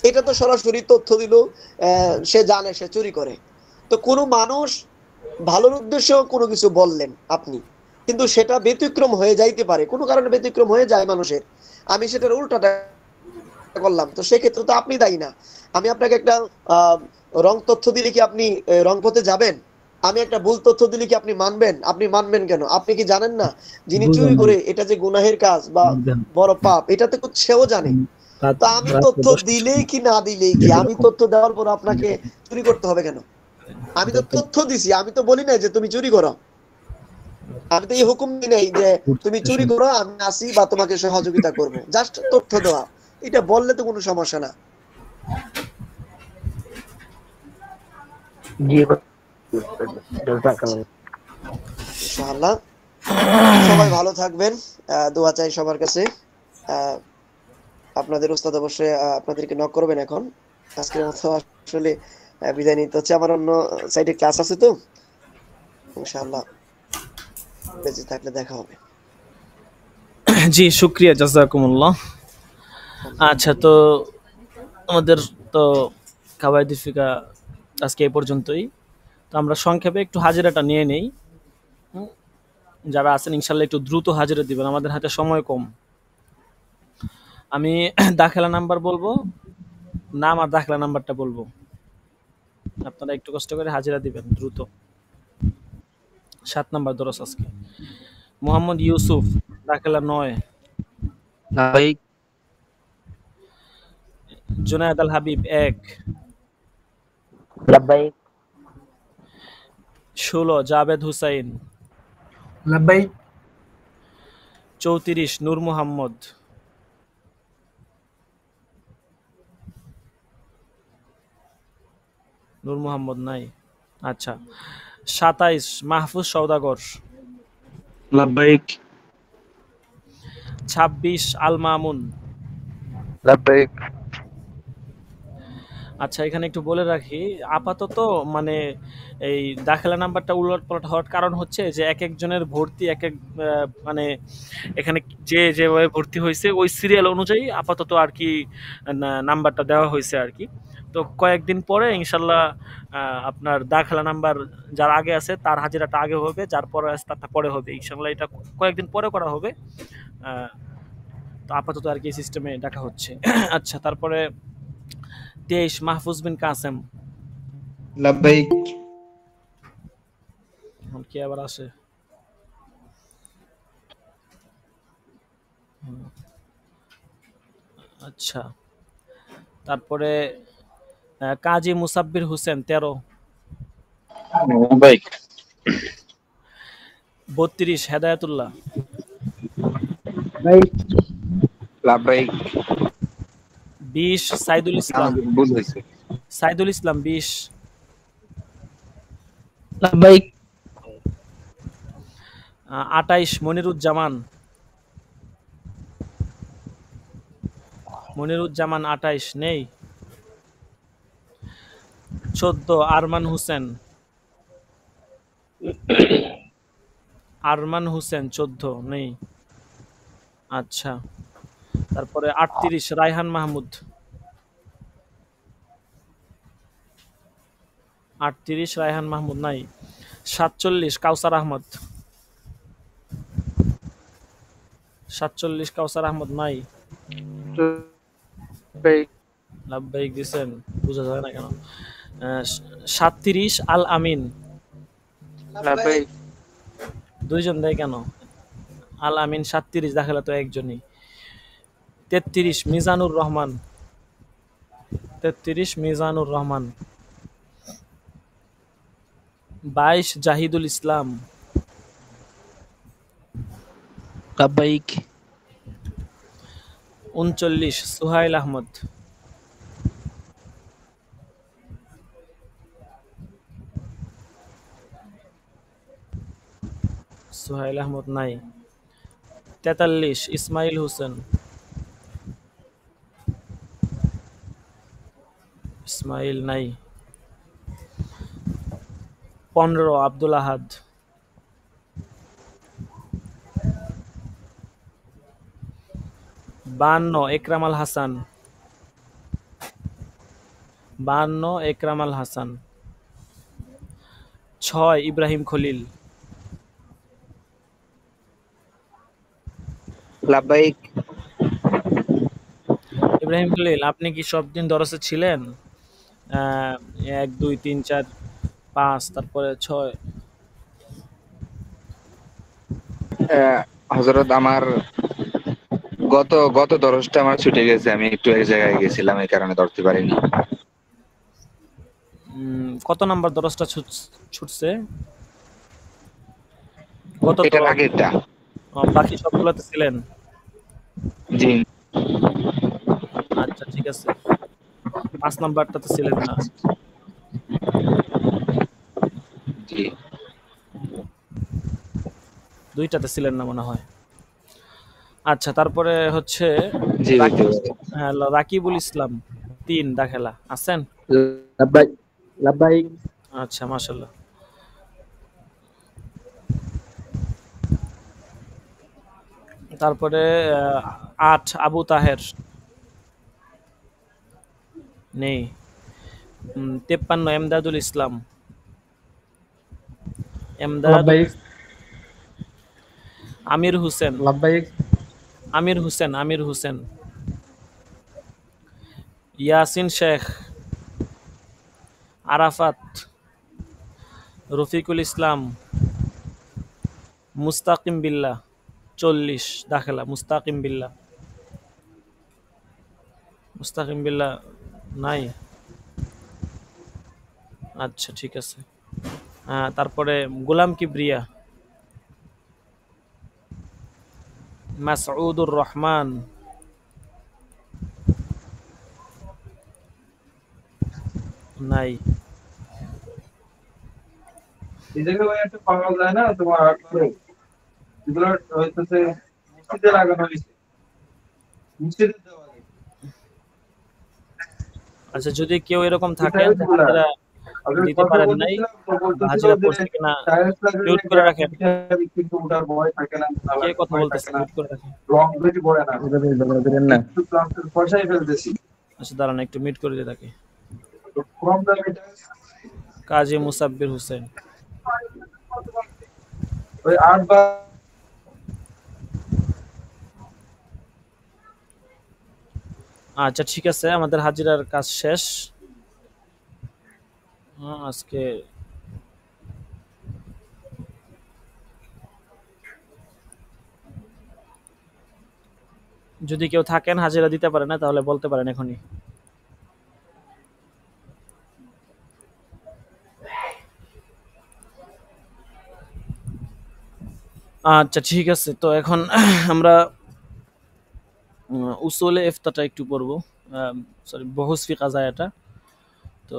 Speaker 1: এটা তো সরাসরি তথ্য দিল, সে জানে সে চুরি করে। তো কোনো মানুষ ভালোর উদ্দেশ্যে কোনো কিছু বললেন আপনি, কিন্তু সেটা ব্যতিক্রম হয়ে যাইতে পারে, কোনো কারণে ব্যতিক্রম হয়ে যায় মানুষের, আমি সেটার উল্টাটা করলাম, তো সেক্ষেত্রে তো আপনি দায়ী না। আমি আপনাকে একটা রং তথ্য দিলে কি আপনি রং পথে যাবেন? আমি একটা ভুল তথ্য দিলে কি আপনি মানবেন? আপনি মানবেন কেন? আপনি কি জানেন না যিনি চুরি করে এটা যে গুনাহের কাজ বা বড় পাপ, এটা তো সেও জানে। তা আমি তথ্য দিলেই কি না দিলেই কি, আমি তথ্য দেওয়ার পর আপনাকে চুরি করতে হবে কেন? আমি তো তথ্য দিছি, আমি তো বলি নাই যে তুমি চুরি করো, আমি তো এই হুকুম দিই নাই যে তুমি চুরি করো আমি আসি বা তোমাকে সহযোগিতা করব, জাস্ট তথ্য দেওয়া, এটা বললে তো কোনো সমস্যা না।
Speaker 6: জি
Speaker 1: ইনশাআল্লাহ সবাই ভালো থাকবেন, দোয়া চাই সবার কাছে। আপনাদের উস্তাদ অবশ্যই আপনাদেরকে নক করবেন। এখন আজকের মতো আসলে বিদায় নিতে হচ্ছে, আমার অন্য সাইডে ক্লাস আছে, তো ইনশাআল্লাহ বেঁচে থাকলে দেখা হবে।
Speaker 3: জি শুক্রিয়া, জাযাকুমুল্লাহ। আচ্ছা, তো আমাদের তো কাওয়াইদুল ফিকা আজকে এই পর্যন্তই। তো আমরা সংক্ষেপে একটু হাজিরাটা নিয়ে নেই। যারা আছেন ইনশাল্লাহ একটু দ্রুত হাজিরা দিবেন, আমাদের হাতে সময় কম। আমি দাখিলা নাম্বার বলবো, নাম আর দাখিলা নাম্বারটা বলবো, আপনারা একটু কষ্ট করে হাজিরা দিবেন দ্রুত। 7 নাম্বার দরস আজকে। মোহাম্মদ ইউসুফ, দাখিলা 9।
Speaker 5: ভাই
Speaker 3: জুনায়েদ আল হাবিব 1।
Speaker 6: লাব্বাইক
Speaker 3: 16 জাবেদ হুসাইন।
Speaker 7: লাব্বাইক
Speaker 3: 34 নূর মোহাম্মদ। নূর মোহাম্মদ নাই। আচ্ছা, 27 মাহফুজ সওদাগর।
Speaker 7: লাব্বাইক
Speaker 3: 26 আল মামুন।
Speaker 7: লাব্বাইক
Speaker 3: আচ্ছা, এখানে একটু বলে রাখি, আপাতত মানে এই দাখিলা নাম্বারটা উলটপালট হওয়ার কারণ হচ্ছে যে এক একজনের ভর্তি এক এক মানে এখানে যে যেভাবে ভর্তি হয়েছে ওই সিরিয়াল অনুযায়ী আপাতত আর কি নাম্বারটা দেওয়া হয়েছে আর কি। তো কয়েকদিন পরে ইনশাল্লাহ আপনার দাখিলা নাম্বার যার আগে আছে তার হাজিরাটা আগে হবে, যার পরে আছে তারটা পরে হবে ইনশাল্লাহ। এটা কয়েকদিন পরে করা হবে। তো আপাতত আর কি সিস্টেমে ডাকা হচ্ছে। আচ্ছা, তারপরে 23 মাহফুজ বিন কাসেম।
Speaker 7: লাব্বাইক
Speaker 3: এখন কি আবার আসে? আচ্ছা, তারপরে কাজী মুসাব্বির হোসেন 13।
Speaker 7: লাব্বাইক
Speaker 3: 32 হেদায়েতুল্লাহ।
Speaker 7: লাব্বাইক
Speaker 3: 20 সাইদুল ইসলাম।
Speaker 7: ভুল হয়েছে।
Speaker 3: সাইদুল ইসলাম 20।
Speaker 5: লাব্বাইক
Speaker 3: 28 মনিরুজ্জামান। মনিরুজ্জামান 28 নেই। 14 আরমান হোসেন। আরমান হোসেন 14 নেই। আচ্ছা, তারপরে 38 রায়হান মাহমুদ। 38 রায়হান মাহমুদ নাই। 47 কাউসার আহমদ। 47 কাউসার আহমদ নাই। লাব্বাইক দিছেন, বুঝা যায় না কেন। 37 আল আমিন।
Speaker 7: লাব্বাইক
Speaker 3: দুইজন দেয় কেন? আল আমিন 37 দাখিলা তো একজনই। 33 মিজানুর রহমান। 33 মিজানুর রহমান। 22 জাহিদুল ইসলাম।
Speaker 5: লাব্বাইক
Speaker 3: 39 সুহাইল আহমদ। সুহাইল আহমদ নাই। 43 ইসমাইল হোসেন। ইসমাইল নাই। 15 আব্দুল আহাদ। 52 একরাম আল হাসান। 52 একরাম আল হাসান। 6 ইব্রাহিম খলিল।
Speaker 7: লাব্বাইক
Speaker 3: ইব্রাহিম খলিল, আপনি কি সব দিন দরসে ছিলেন? 1 2 3 4 5 তারপরে 6।
Speaker 7: হযরত আমার গত গত দরজটা আমার ছুটে গেছে, আমি একটু এক জায়গায় গেছিলাম, এই কারণে ধরতে পারিনি।
Speaker 3: কত নাম্বার দরসটা ছুটছে? গত
Speaker 7: এটার
Speaker 3: দরজ।
Speaker 7: আগেরটা।
Speaker 3: বাকি সবগুলোতে ছিলেন?
Speaker 7: জি
Speaker 3: আচ্ছা, ঠিক আছে। 5 নাম্বারটাতে ছিলেন না।
Speaker 7: জি
Speaker 3: 2টাতে ছিলেন না মনে হয়। আচ্ছা, তারপরে হচ্ছে
Speaker 7: জি হইতে
Speaker 3: রাকিব।
Speaker 7: পারে।
Speaker 3: হ্যাঁ, রাকিবুল ইসলাম 3 দাখিলা আছেন।
Speaker 6: লাব্বাইক লাব্বাইক
Speaker 3: আচ্ছা, মাশাআল্লাহ। তারপরে 8 আবু তাহের নেই। 53 এমদাদুল ইসলাম। এমদাদুল আমির হোসেন।
Speaker 6: লাব্বাইক
Speaker 3: আমির হোসেন। আমির হোসেন। ইয়াসিন শেখ। আরাফাত। রফিকুল ইসলাম। মুস্তাকিম বিল্লাহ 40 দাখিলা। মুস্তাকিম বিল্লাহ। মুস্তাকিম বিল্লাহ নাই। আচ্ছা, ঠিক আছে। তারপরে গোলাম কিবরিয়া। মাসউদুর রহমান। নাই।
Speaker 8: এই জায়গায় ভাই একটা পাওয়া যায় না তোমার এগুলো হইতেছে মসজিদে লাগানো হয়েছে, মসজিদে দেওয়া যায়।
Speaker 3: আচ্ছা, যদি কেউ এরকম
Speaker 8: এই
Speaker 3: থাকেন যে
Speaker 8: টাইলসগুলা
Speaker 3: হাজিরা
Speaker 8: আমি
Speaker 3: দিতে
Speaker 8: কথা
Speaker 3: পারেন নাই
Speaker 8: বলতেছিলাম তো
Speaker 3: বা
Speaker 8: বলতেছিল
Speaker 3: হাজিরা
Speaker 8: যে
Speaker 3: পড়ছে কিনা,
Speaker 8: টাইলস লাগালে
Speaker 3: মিউট করে রাখেন।
Speaker 8: কিন্তু ওটার ভয় থাকে না,
Speaker 3: কে কথা
Speaker 8: ভয়
Speaker 3: বলতেছে?
Speaker 8: থাকে না,
Speaker 3: মিউট করে রাখেন।
Speaker 8: রং বেশি পড়ে না, একটু প্লাস্টার পয়সাই ফেলতেছি।
Speaker 3: আচ্ছা দাঁড়ান, একটু মিউট করে দিয়ে থাকে।
Speaker 8: তো কম দামে টাইলস
Speaker 3: কাজী মুসাব্বির হোসেন।
Speaker 8: ওই 8 বা
Speaker 3: আচ্ছা ঠিক আছে, আমাদের হাজিরার কাজ শেষ। আজকে যদি কেউ থাকেন হাজিরা দিতে পারে না তাহলে বলতে পারেন এখনই। আচ্ছা ঠিক আছে, তো এখন আমরা উসুলে ইফতাটা একটু পড়বো। সরি, বহুস ফি কাযায়াটা। তো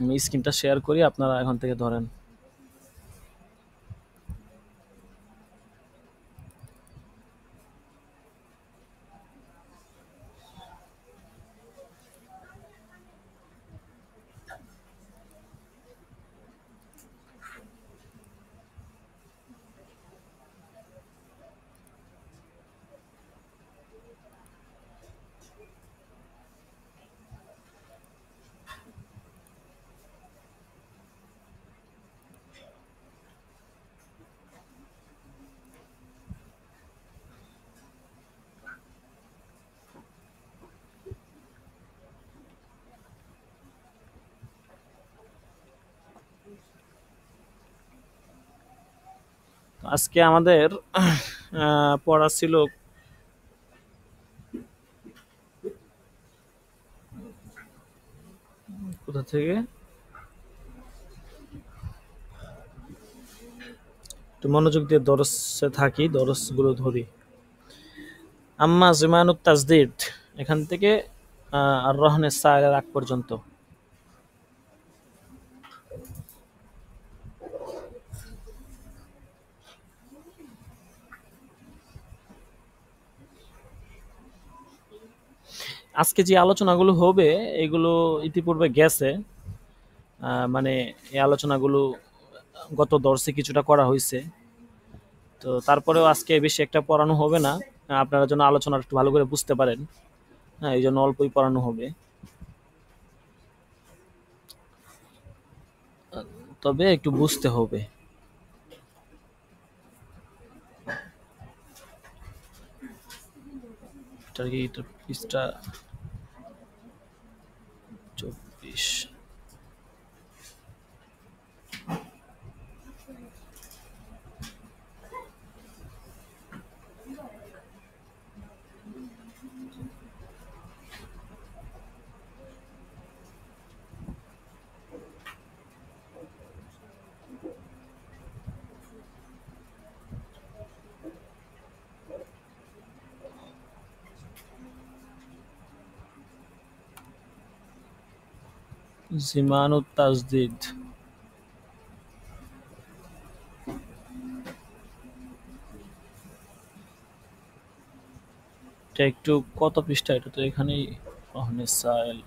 Speaker 3: আমি স্ক্রিনটা শেয়ার করি, আপনারা এখন থেকে ধরেন। আজকে আমাদের পড়া ছিল কোথা থেকে, একটু মনোযোগ দিয়ে দরসে থাকি, দরসগুলো ধরি। আম্মা জিমানুত তাজদিদ, এখান থেকে আর রহনে সায়ের আগ পর্যন্ত। আজকে যে আলোচনাগুলো হবে এগুলো ইতিপূর্বে গেছে, মানে এই আলোচনাগুলো গত দর্শে কিছুটা করা হয়েছে। তো তারপরেও আজকে বেশি একটা পড়ানো হবে না, আপনারা যেন আলোচনা একটু ভালো করে বুঝতে পারেন। হ্যাঁ, এই জন্য অল্পই পড়ানো হবে, তবে একটু বুঝতে হবে। এটা পৃষ্ঠা 24। জিমানুত তাজদিদ, এটা একটু কত পৃষ্ঠা? এটা তো এখানেই রহনে সায়েল।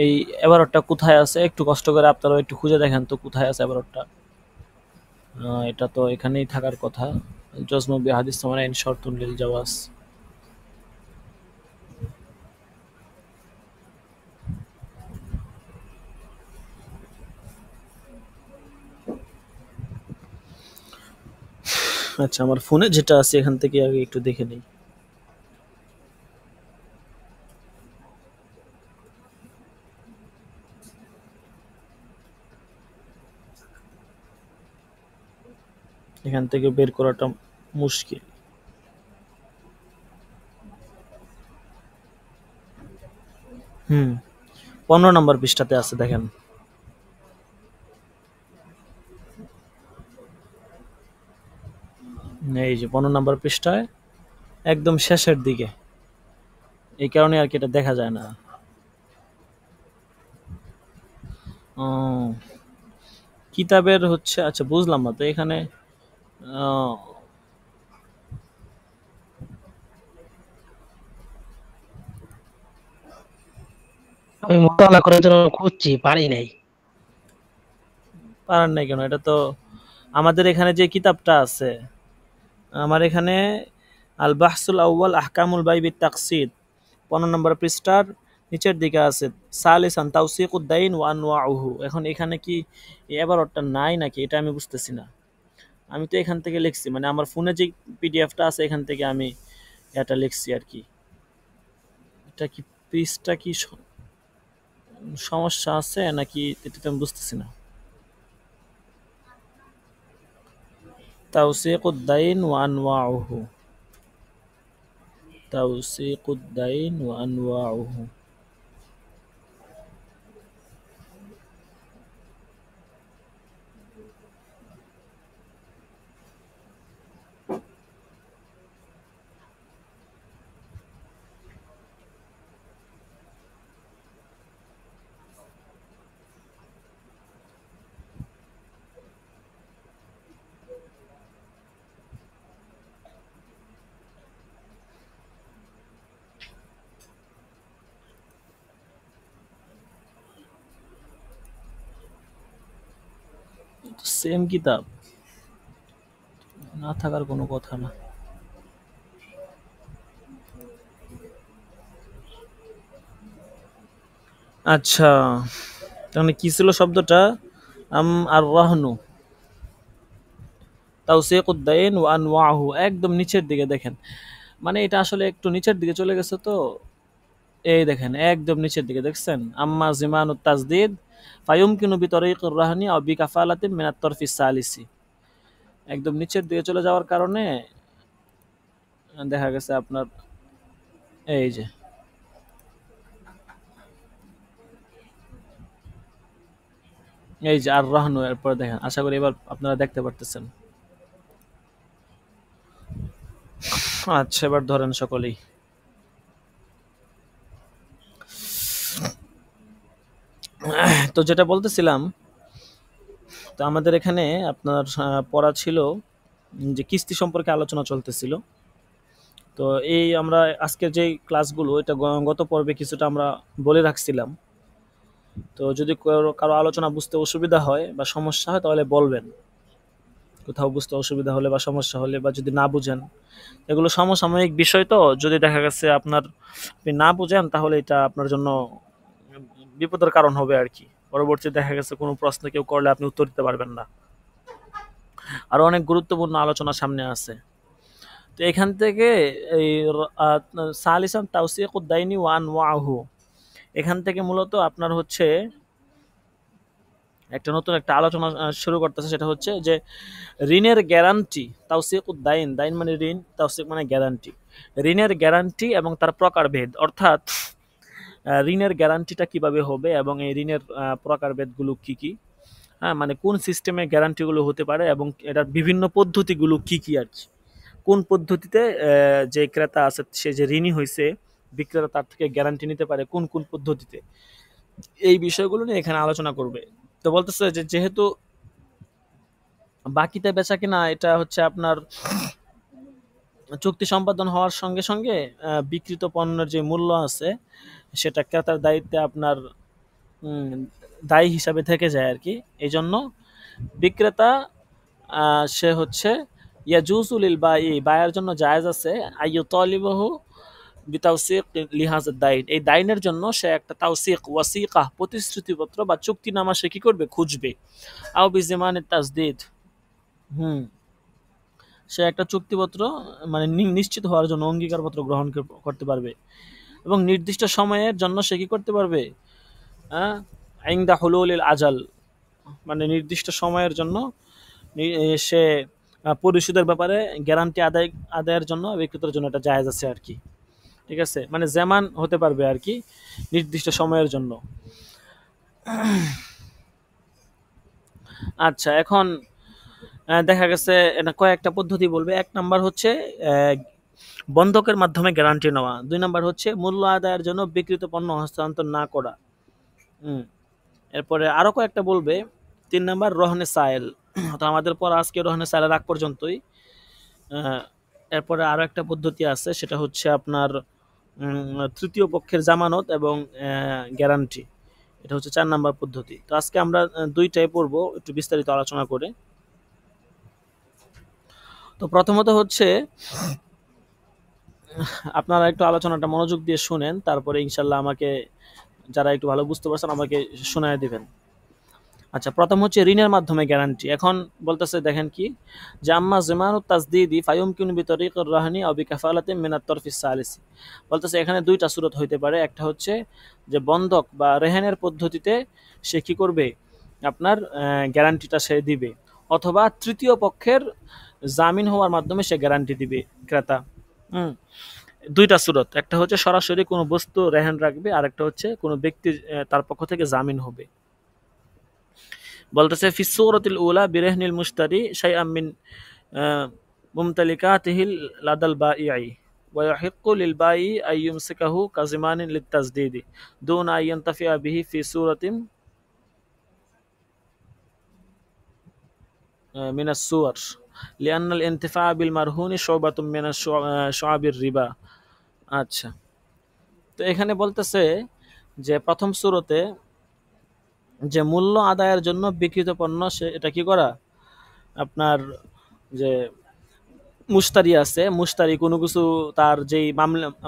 Speaker 3: এই এবারটা কোথায় আছে একটু কষ্ট করে আপনারা একটু খুঁজে দেখেন তো, কোথায় আছে এবারটা। এটা তো এখানেই থাকার কথা। জজম বিহাদিস সামানাইন শর্তুন লিল জাওয়াজ। আচ্ছা, আমার ফোনে যেটা আছে এখান থেকে আগে একটু দেখে নেই। এখান থেকে বের করাটা মুশকিল। হুম, 15 নম্বর পৃষ্ঠাতে আছে, দেখেন। এই যে 15 নম্বর পৃষ্ঠায় একদম শেষের দিকে, এই কারণে আর কি এটা দেখা যায় না। ও, কিতাবের হচ্ছে, আচ্ছা বুঝলাম না তো এখানে। আহ,
Speaker 5: আমি মোতালা করার জন্য খুঁজছি, পারি নাই।
Speaker 3: পারেন নাই কেন? এটা তো আমাদের এখানে যে কিতাবটা আছে, আমার এখানে আল বাহসুল আউয়াল আহকামুল বাই বিত তাকসিদ 15 নম্বর পৃষ্ঠার নিচের দিকে আছে সালিসান তাওসিকুদ দাইন ওয়া আনওয়াউহু। এখন এখানে কি এবারটা নাই নাকি, এটা আমি বুঝতেছি না। আমি তো এখান থেকে লিখছি, মানে আমার ফোনে যে পিডিএফটা আছে এখান থেকে আমি এটা লিখছি আর কি। এটা কি পৃষ্ঠা কি সমস্যা আছে নাকি, এটা তো আমি বুঝতেছি না। তাওসিকুদ দাইন ওয়া আনওয়াউহু, তাওসিকুদ দাইন ওয়া আনওয়াউহু। সেম কিতাব না থাকার কোনো কথা না। আচ্ছা, তাহলে কি ছিল শব্দটা? আর রাহনু তাওসিকুদ দাইন ওয়া আনওয়াহু, একদম নিচের দিকে দেখেন। মানে এটা আসলে একটু নিচের দিকে চলে গেছে তো, এই দেখেন একদম নিচের দিকে দেখছেন। আম্মা জিমানুত তাজদিদ ফায়ুমকিনু বিতরিকির রাহনি আও বিকাফালাতিন মিনাত তরফিস সালিসি, একদম নিচের দিকে চলে যাওয়ার কারণে দেখা গেছে আপনার এই যে আর রাহনু, এরপর দেখেন। আশা করি এবার আপনারা দেখতে পারতেছেন। আচ্ছা, এবার ধরেন সকলেই। তো যেটা বলতেছিলাম, তো আমাদের এখানে আপনার পড়া ছিল যে কিস্তি সম্পর্কে আলোচনা চলতেছিল। তো এই আমরা আজকের যে ক্লাসগুলো, এটা গত পর্বে কিছুটা আমরা বলে রাখছিলাম। তো যদি কারো আলোচনা বুঝতে অসুবিধা হয় বা সমস্যা হয় তাহলে বলবেন। কোথাও বুঝতে অসুবিধা হলে বা সমস্যা হলে বা যদি না বুঝেন, এগুলো সমসাময়িক বিষয়, তো যদি দেখা গেছে আপনি না বুঝেন তাহলে এটা আপনার জন্য বিপদের কারণ হবে আর কি। পরবর্তী দেখা গেছে কোনো প্রশ্ন কেউ করলে আপনি উত্তর দিতে পারবেন না। আরো অনেক গুরুত্বপূর্ণ আলোচনা সামনে আছে। তো এখান থেকে এই সালিসান তাওসিকুদ দাইনি ওয়া আনওয়াহু, এখান থেকে মূলত আপনার হচ্ছে একটা নতুন একটা আলোচনা শুরু করতেছে। সেটা হচ্ছে যে ঋণের গ্যারান্টি, তাওসিকুদ দাইন, দাইন মানে ঋণ, তাওসিক মানে গ্যারান্টি। ঋণের গ্যারান্টি এবং তার প্রকারভেদ, অর্থাৎ ঋণের গ্যারান্টিটা কিভাবে হবে এবং এই ঋণের প্রকারভেদগুলো কি কি, হ্যাঁ, মানে কোন সিস্টেমে গ্যারান্টিগুলো হতে পারে এবং এটার বিভিন্ন পদ্ধতিগুলো কি কি আর কি। কোন পদ্ধতিতে যে ক্রেতা আছে, সে যে ঋণী হয়েছে, বিক্রেতা তার থেকে গ্যারান্টি নিতে পারে কোন কোন পদ্ধতিতে, এই বিষয়গুলো নিয়ে এখানে আলোচনা করবে। তো বলতেছে যে যেহেতু বাকিতে বেচা কিনা এটা হচ্ছে আপনার চুক্তি সম্পাদন হওয়ার সঙ্গে সঙ্গে বিক্রিত পণ্যের যে মূল্য আছে সেটা ক্রেতার দায়িত্বে আপনার দায়ী হিসাবে থেকে যায় আর কি। এই জন্য বিক্রেতা সে হচ্ছে ইয়াজুজুল বাই, বায়ের জন্য জায়েজ আছে আইয়ু তালিবাহু বিতাওসিক লিহাজের দাইন, এই দাইনের জন্য সে একটা তাওসিক ওয়াসিকা প্রতিশ্রুতিপত্র বা চুক্তিনামা সে কি করবে, খুঁজবে। আও বিজিমানের তাসদিদ, সে একটা চুক্তিপত্র মানে নিশ্চিত হওয়ার জন্য অঙ্গীকারপত্র গ্রহণ করতে পারবে এবং নির্দিষ্ট সময়ের জন্য সে কি করতে পারবে, ইনদা হুলুলিল আজাল, মানে নির্দিষ্ট সময়ের জন্য সে পরিশোধের ব্যাপারে গ্যারান্টি আদায়ের জন্য বিক্রেতার জন্য এটা জায়েজ আছে আর কি। ঠিক আছে, মানে যেমান হতে পারবে আর কি নির্দিষ্ট সময়ের জন্য। আচ্ছা, এখন দেখা গেছে এটা কয়েকটা পদ্ধতি বলবে। 1 নাম্বার হচ্ছে বন্ধকের মাধ্যমে গ্যারান্টি নেওয়া। 2 নাম্বার হচ্ছে মূল্য আদায়ের জন্য বিক্রিত পণ্য হস্তান্তর না করা। এরপরে আরো কয়েকটা বলবে। 3 নাম্বার রহনে সাইল। তো আমাদের পর আজকে রহনে সাইলের আগ পর্যন্তই। এরপরে আরো একটা পদ্ধতি আছে, সেটা হচ্ছে আপনার তৃতীয় পক্ষের জামানত এবং গ্যারান্টি। এটা হচ্ছে 4 নাম্বার পদ্ধতি। তো আজকে আমরা দুইটাই পড়বো একটু বিস্তারিত আলোচনা করে। তো প্রথমত হচ্ছে আপনারা একটু আলোচনাটা মনোযোগ দিয়ে শুনেন, তারপরে ইনশাল্লাহ আমাকে যারা একটু ভালো বুঝতে পারছেন আমাকে শোনায় দিবেন। আচ্ছা, প্রথম হচ্ছে ঋণের মাধ্যমে গ্যারান্টি। এখন বলতেছে দেখেন কি, যে আম্মা জিমানুত তাসদিদি ফায়ুমকিনু বিতরিকির রাহনি আও বিকাফালাতিন মিনাত তরফিস সালিসি। বলতেছে এখানে দুইটা সূরত হইতে পারে। একটা হচ্ছে যে বন্ধক বা রেহানের পদ্ধতিতে সে কি করবে, আপনার গ্যারান্টিটা সে দিবে, অথবা তৃতীয় পক্ষের জামিন হওয়ার মাধ্যমে সে গ্যারান্টি দিবে ক্রেতা। দুইটা সূরত, একটা হচ্ছে সরাসরি কোনো বস্তু রেহান রাখবে, আর একটা হচ্ছে কোনো ব্যক্তি তার পক্ষ থেকে জামিন হবে। বলতেছে ফি সূরাতিল উলা বিরহনিল মুশতারি শাইআম মিন মুমতালিকাতিহিল লাদাল বাঈই ওয়া ইয়াহিক্কু লিল বাঈ আন ইউমসিকাহু কাজিমানিন লিতাসদীদি দুনা আন ইয়ানতাফিআ বিহি ফি সূরাতিন মিনাস সুওয়ার লিআন্নাল ইনতিফা বিল মারহুনি শুবাতুম মিনাশ শুআবির রিবা। আচ্ছা, তো এখানে বলতেছে যে প্রথম সূরাতে যে মূল্য আদায়ের জন্য বিক্রিত পণ্য সে এটা কি করা, আপনার যে মুশতারি আছে, মুশতারি কোনো কিছু তার যেই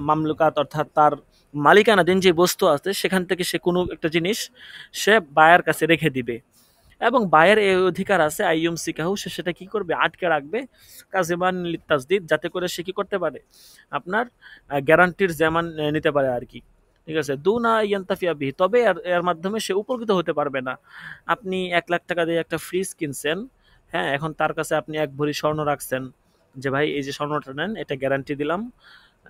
Speaker 3: মামলুকাত অর্থাৎ তার মালিকানাধীন যে বস্তু আছে সেখান থেকে সে কোনো একটা জিনিস সে বায়ার কাছে রেখে দিবে, এবং বায়ের এই অধিকার আছে আইয়ুম সিকাহু, সে সেটা কি করবে, আটকে রাখবে, কাজিমান লিতাসদিদ, যাতে করে সে কি করতে পারে, আপনার গ্যারান্টির যেমন নিতে পারে আর কি। ঠিক আছে, দুনা ইয়ান্তাফিয়া বিহি, তবে এর মাধ্যমে সে উপকৃত হতে পারবে না। আপনি 1 লাখ টাকা দিয়ে একটা ফ্রিজ কিনছেন, হ্যাঁ, এখন তার কাছে আপনি 1 ভরি স্বর্ণ রাখছেন, যে ভাই এই যে স্বর্ণটা নেন, এটা গ্যারান্টি দিলাম,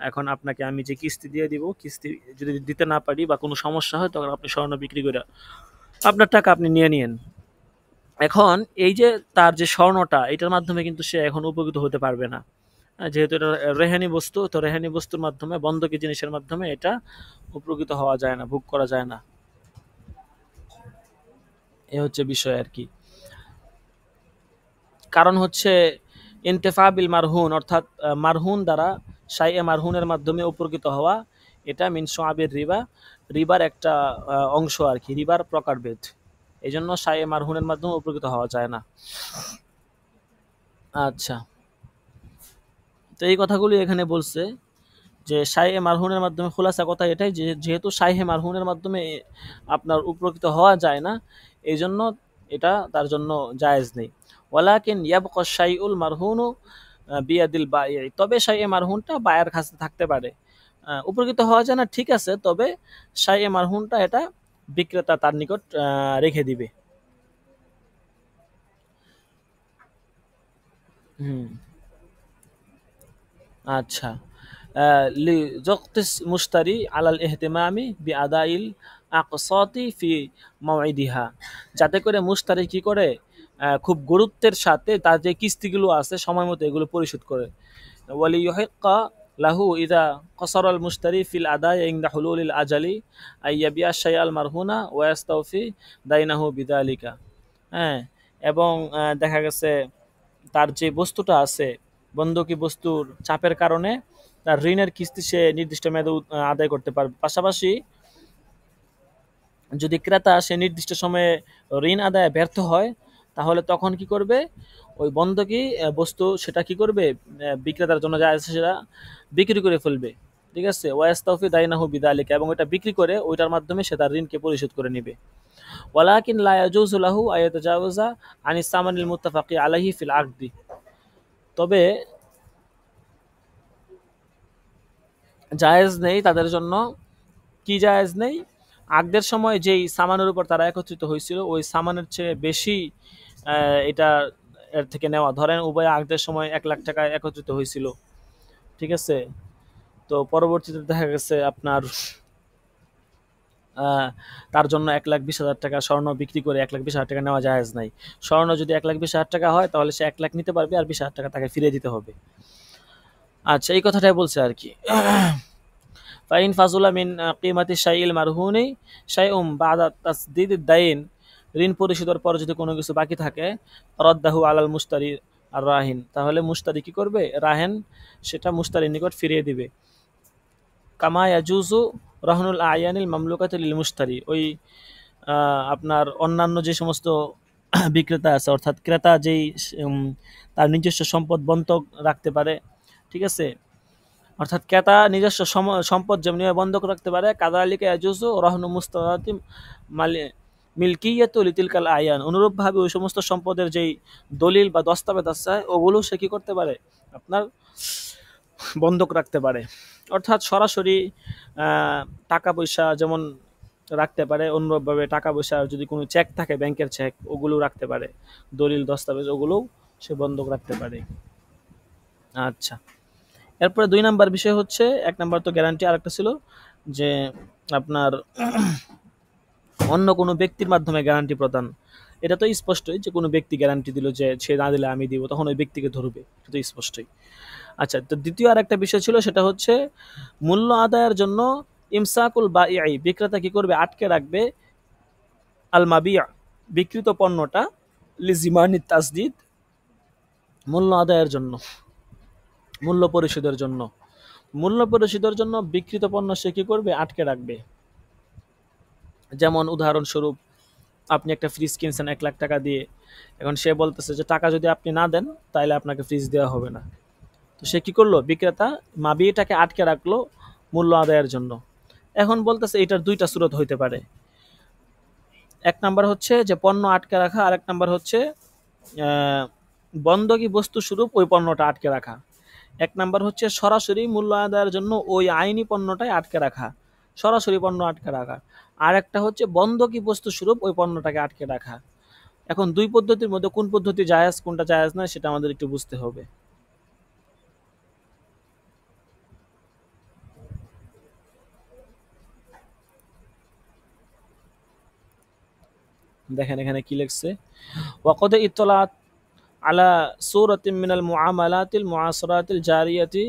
Speaker 3: এখন আপনাকে আমি যে কিস্তি দিয়ে দিব, কিস্তি যদি দিতে না পারি বা কোনো সমস্যা হয় তখন আপনি স্বর্ণ বিক্রি করে আপনার টাকা আপনি নিয়ে নিয়েন। এখন এই যে তার যে স্বর্ণটা, এটার মাধ্যমে কিন্তু সে এখন উপকৃত হতে পারবে না, যেহেতু এটা রেহানি বস্তু। তো রেহানি বস্তুর মাধ্যমে, বন্ধকি জিনিসের মাধ্যমে এটা উপকৃত হওয়া যায় না, ভোগ করা যায় না। এ হচ্ছে বিষয় আর কি। কারণ হচ্ছে ইনতেফা বিল মারহুন, অর্থাৎ মারহুন দ্বারা শাইএ মারহুনের মাধ্যমে উপকৃত হওয়া, এটা মিন শুআবির রিবা, রিবার একটা অংশ আর কি, রিবার প্রকারভেদ। এই জন্য শাইএ মারহুনের মাধ্যমে উপকৃত হওয়া যায় না। আচ্ছা, তো এই কথাগুলি এখানে বলছে যে শাইএ মারহুনের মাধ্যমে, খোলাসা কথা এটাই যে যেহেতু শাইহে মারহুনের মাধ্যমে আপনার উপকৃত হওয়া যায় না, এই জন্য এটা তার জন্য জায়েজ নেই। ওয়ালাকিন ইয়াবকা শাইউল মারহুনু বিয়াদিল বাঈ, তবে শাইএ মারহুনটা বায়ের কাছে থাকতে পারে। উপকৃত হওয়া যায় না ঠিক আছে, তবে শাইএ মারহুনটা এটা বিক্রেতা তার নিকট রেখে দিবে। আচ্ছা, লিযুক্তিস মুশতারি আলাল ইহতিমামি বিআদাইল আকসাতি ফি মাওইদিহা, যাতে করে মুশতারি কি করে, খুব গুরুত্বের সাথে তার যে কিস্তিগুলো আছে সময় মতো এগুলো পরিশোধ করে। ওয়ালি ইউহিক্কা লাহু ইদা কসারাল মুশতারি ফিল আদাই ইনদা হুলুলিল আজালি আইয়াবিয়া শাইআল মারহুনা ওয়া ইয়াস্তাওফি দাইনাহু বিদালিকা। হ্যাঁ, এবং দেখা গেছে তার যে বস্তুটা আছে, বন্ধকি বস্তুর চাপের কারণে তার ঋণের কিস্তি সে নির্দিষ্ট মেয়াদে আদায় করতে পারবে। পাশাপাশি যদি ক্রেতা সে নির্দিষ্ট সময়ে ঋণ আদায়ে ব্যর্থ হয়, তাহলে তখন কি করবে, ওই বন্ধকি বস্তু সেটা কি করবে, বিক্রেতার জন্য যা আছে সেটা বিক্রি করে ফেলবে। ঠিক আছে, ওয়াস্তাউফি দাইনাহু বিদালিকা, এবং এটা বিক্রি করে ওইটার মাধ্যমে সে তার ঋণকে পরিশোধ করে নেবে। ওয়ালাকিন লা ইয়াজুজু লাহু আয়াতাজাওয়াজা আনিস সামানিল মুত্তাফাকি আলাইহি ফিল আকদি, তবে জায়েজ নেই তাদের জন্য। কি জায়েজ নেই? আগদের সময় যেই সামানের উপর তারা একত্রিত হয়েছিল ওই সামানের চেয়ে বেশি এটা এর থেকে নেওয়া। ধরেন উভয় আগদের সময় 1 লাখ টাকা একত্রিত হয়েছিল, ঠিক আছে? তো পরবর্তীতে দেখা গেছে আপনার তার জন্য 1,20,000 টাকা স্বর্ণ বিক্রি করে 1,20,000 টাকা নেওয়া জায়েজ নাই। স্বর্ণ যদি 1,20,000 টাকা হয় তাহলে সে 1 লাখ নিতে পারবে আর 20,000 টাকা তাকে ফিরিয়ে দিতে হবে। আচ্ছা, এই কথাটাই বলছে আর কি। ফাইন ফাজুলা মিন কিমাতি শাইইল মারহুনি শাইউম বাদা তাসদিদিদ দাইন, ঋণ পরিশোধের পর যদি কোনো কিছু বাকি থাকে, রদ্দাহু আলাল মুশতারি আর রাহিন, তাহলে মুশতারি কি করবে? রাহেন সেটা মুশতারির নিকট ফিরিয়ে দিবে। কামা ইয়াজুজু রাহনুল আয়ানিল মামলুকাতি লিল মুশতারি, ওই আপনার অন্যান্য যে সমস্ত বিক্রেতা আছে অর্থাৎ ক্রেতা যেই তার নিজস্ব সম্পদ বন্ধক রাখতে পারে, ঠিক আছে? অর্থাৎ ক্রেতা নিজস্ব সম্পদ যেমনি বন্ধক রাখতে পারে, কাযালিকা ইয়াজুজু রাহনু মুস্তারাতি মিলকিয়াতু লিতিলকাল আয়ান, অনুরূপভাবে ওই সমস্ত সম্পদের যেই দলিল বা দস্তাবেজ আছে ওগুলো সে কি করতে পারে? আপনার বন্ধক রাখতে পারে। অর্থাৎ সরাসরি টাকা পয়সা যেমন রাখতে পারে, অন্যভাবে টাকা পয়সা যদি কোনো চেক থাকে, ব্যাংকের চেক, ওগুলো রাখতে পারে, দলিল দস্তাবেজ ওগুলোও সে বন্ধক রাখতে পারে। আচ্ছা, এরপরে 2 নাম্বার বিষয় হচ্ছে, 1 নাম্বার তো গ্যারান্টি, আরেকটা ছিল যে আপনার অন্য কোনো ব্যক্তির মাধ্যমে গ্যারান্টি প্রদান। এটা তো স্পষ্টই যে কোনো ব্যক্তি গ্যারান্টি দিল যে সে না দিলে আমি দিব, তখন ওই ব্যক্তিকে ধরবে, এটা তো স্পষ্টই। আচ্ছা, তো দ্বিতীয় আর একটা বিষয় ছিল, সেটা হচ্ছে মূল্য আদায়ের জন্য ইমসাকুল বাঈ, বিক্রেতা কি করবে? আটকে রাখবে আল মাবিয়া, বিক্রিত পণ্যটা, লিজিমানি তাসদিদ, মূল্য আদায়ের জন্য, মূল্য পরিশোধের জন্য। মূল্য পরিশোধের জন্য বিক্রিত পণ্য সে কি করবে? আটকে রাখবে। যেমন উদাহরণস্বরূপ আপনি একটা ফ্রিজ কিনছেন 1 লাখ টাকা দিয়ে, এখন সে বলতেছে যে টাকা যদি আপনি না দেন তাহলে আপনাকে ফ্রিজ দেওয়া হবে না। তো সে কি করলো? বিক্রেতা মাবিটাকে আটকে রাখলো মূল্য আদায়ের জন্য। এখন বলতেছে এটার 2টা সুরত হইতে পারে। 1 নাম্বার হচ্ছে যে পণ্য আটকে রাখা, আর 1 নাম্বার হচ্ছে বন্ধকি বস্তু স্বরূপ ওই পণ্যটা আটকে রাখা। 1 নাম্বার হচ্ছে সরাসরি মূল্য আদায়ের জন্য ওই আইনি পণ্যটাই আটকে রাখা, সরাসরি পণ্য আটকে রাখা। আর একটা হচ্ছে বন্ধকি বস্তু স্বরূপ ওই পণ্যটাকে আটকে রাখা। এখন 2 পদ্ধতির মধ্যে কোন পদ্ধতি জায়েজ, কোনটা জায়েজ না, সেটা আমাদের একটু বুঝতে হবে। দেখেন এখানে কি লিখছে, ওয়াকাদ ইতলাত আলা সূরাতিন মিনাল মুআমালাতিল মুআসিরাতিল জারিয়াতি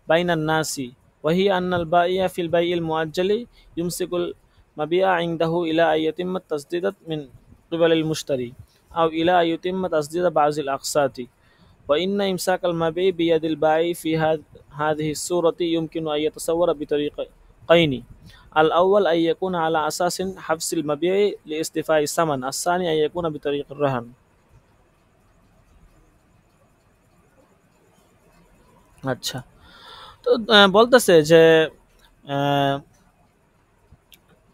Speaker 3: বাইনান নাসি ওয়া হিয়া আন্নাল বাই'a ফিল বাই'il মুআজ্জালি ইউমসিকুল মাবি'a ইনদাহু ইলা আইয়াতিম্মা তাসদিদাত মিন কিবালিল মুশতারি আও ইলা আইয়াতিম্মা তাসদিদা বাযিল আকসাতি ওয়া ইন্না ইমসাকাল মাবি'i বিয়াদিল বাই ফি হাযিহি সূরাতি ইউমকিনু আন ইয়াতাসাওয়ারা বিতরিকাইনি। الأول أن يكون على أساس حبس المبيع لاستيفاء الثمن، الثاني أن يكون بطريق الرهن। আচ্ছা, তো বলতেছে যে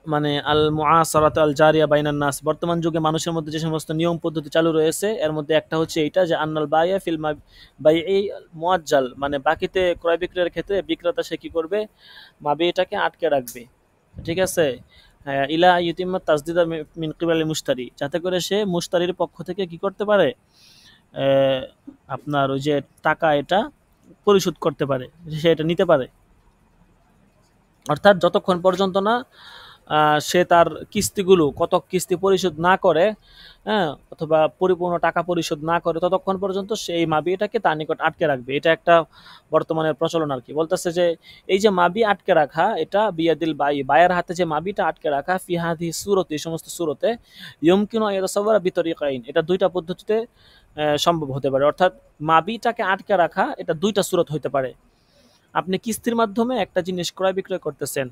Speaker 3: মানে আল মুআসারাত আল জারিয়া বাইনান নাস, বর্তমান যুগে মানুষের মধ্যে যে সমস্ত নিয়ম পদ্ধতি চালু রয়েছে এর মধ্যে একটা হচ্ছে এইটা যে আন্নাল বাইয়া ফিল বাই'i মুআজ্জাল, মানে বাকিতে ক্রয় বিক্রয়ের ক্ষেত্রে বিক্রেতা সে কি করবে? মাবিটাকে আটকে রাখবে, ঠিক আছে? ইলা ইউতিম্মা তাসদিদা মিন কিবালিল মুশতারি, যাতে করে সে মুশতারির পক্ষ থেকে কি করতে পারে? আপনার ওই যে টাকা এটা পরিশোধ করতে পারে, সে এটা নিতে পারে। অর্থাৎ যতক্ষণ পর্যন্ত না সে তার কিস্তিগুলো, কত কিস্তি পরিশোধ না করে, হ্যাঁ, অথবা পরিপূর্ণ টাকা পরিশোধ না করে, ততক্ষণ পর্যন্ত সেই মাবিটাকে তার নিকট আটকে রাখবে। এটা একটা বর্তমানের প্রচলন আর কি। বলতেছে যে এই যে মাবি আটকে রাখা, এটা বিয়াদিল বাই, বায়ের হাতে যে মাবিটা আটকে রাখা, ফি হাযিহি সূরতি, এই সমস্ত সূরতে, ইয়ুমকিনু আন ইয়াতাসাওয়ারা বিতরিকাইন, এটা 2টা পদ্ধতিতে সম্ভব হতে পারে। অর্থাৎ মাবিটাকে আটকে রাখা এটা 2টা সূরত হতে পারে। আপনি কিস্তির মাধ্যমে একটা জিনিস ক্রয় বিক্রয় করতেছেন,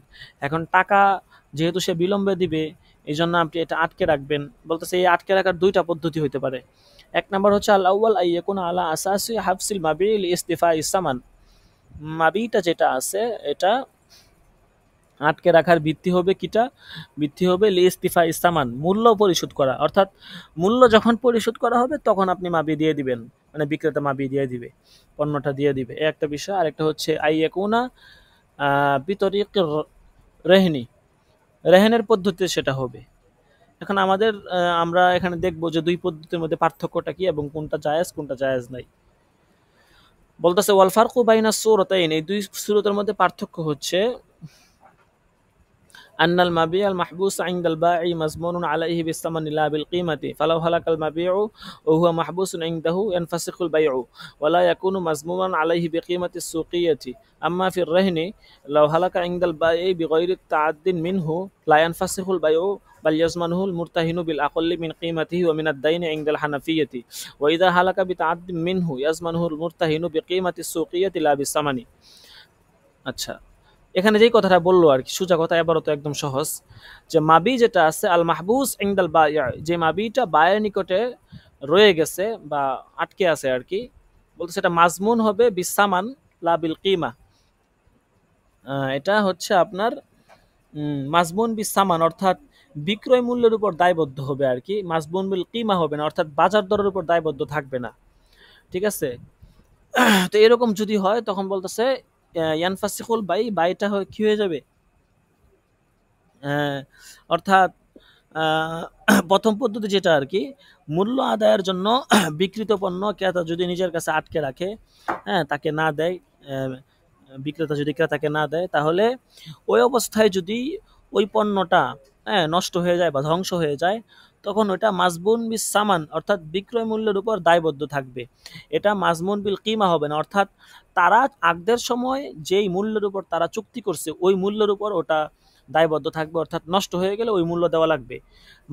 Speaker 3: এখন টাকা যেহেতু সে বিলম্বে দিবে এই জন্য আপনি এটা আটকে রাখবেন। বলতেছে এই আটকে রাখার 2টা পদ্ধতি হতে পারে। 1 নাম্বার হচ্ছে আল আউয়াল আইয়াকুন আলা আসাসি হাফসিল মাবি লি ইস্তিফাই সামান, মাবিটা যেটা আছে এটা আটকে রাখার ভিত্তি হবে কিটা? ভিত্তি হবে লিস্তিফা ইস্তামান, মূল্য পরিশোধ করা। অর্থাৎ মূল্য যখন পরিশোধ করা হবে তখন আপনি মাবি দিয়ে দিবেন, মানে বিক্রেতা মাবি দিয়ে দিবে, পণ্যটা দিয়ে দিবে, এই একটা বিষয়। আরেকটা হচ্ছে আইয়াকুনা বিতরিক রেহনি, রেহেনের পদ্ধতিতে সেটা হবে। এখন আমরা এখানে দেখবো যে দুই পদ্ধতির মধ্যে পার্থক্যটা কি এবং কোনটা জায়েজ কোনটা জায়েজ নাই। বলতেছে ওয়াল ফারকু বাইনা সূরাতাইন, এই দুই সূরতের মধ্যে পার্থক্য হচ্ছে أن المبيع المحبوس عند البائع مضمون عليه بالثمن لا بالقيمة، فلو هلك المبيع وهو محبوس عنده ينفسخ البيع ولا يكون مضمونا عليه بقيمة السوقية. أما في الرهن لو هلك عند البائع بغير تعد منه لا ينفسخ البيع بل يضمنه المرتهن بالأقل من قيمته ومن الدين عند الحنفية، وإذا هلك بتعد منه يضمنه المرتهن بقيمة السوقية لا بالثمن. আচ্ছা, এখানে যেই কথাটা বললো আর কি, সোজা কথা, এবারও তো একদম সহজ, যে মাবি যেটা আছে আল মাহবুস ইনদাল বায়য়া, যে মাবিটা বায়ের নিকটে রয়ে গেছে বা আটকে আছে আর কি, বলতে সেটা মাজমুন হবে বিসামান লা বিল কিমা। এটা হচ্ছে আপনার মাজমুন বিসামান, অর্থাৎ বিক্রয় মূল্যের উপর দায়বদ্ধ হবে আর কি, মাজমুন বিল কিমা হবে না, অর্থাৎ বাজার দরের উপর দায়বদ্ধ থাকবে না। ঠিক আছে, তো এরকম যদি হয় তখন বলতেছে ইয়ানফাসিকুল বাইটা কি হয়ে যাবে, অর্থাৎ প্রথম পদ্ধতি যেটা আর কি, মূল্য আদায়ের জন্য বিক্রিত পণ্য ক্রেতা যদি নিজের কাছে আটকে রাখে, তাকে না দেয়, বিক্রেতা যদি ক্রেতাকে না দেয়, তাহলে ওই অবস্থায় যদি ওই পণ্যটা নষ্ট হয়ে যায় বা ধ্বংস হয়ে যায়, তখন ওটা মাজবুন বিস সামান, অর্থাৎ বিক্রয় মূল্যের উপর দায়বদ্ধ থাকবে। এটা মাজমুন বিল কিমা হবে না, অর্থাৎ তারা আগদের সময় যেই মূল্যের উপর তারা চুক্তি করছে ওই মূল্যের উপর ওটা দায়বদ্ধ থাকবে, অর্থাৎ নষ্ট হয়ে গেলে ওই মূল্য দেওয়া লাগবে।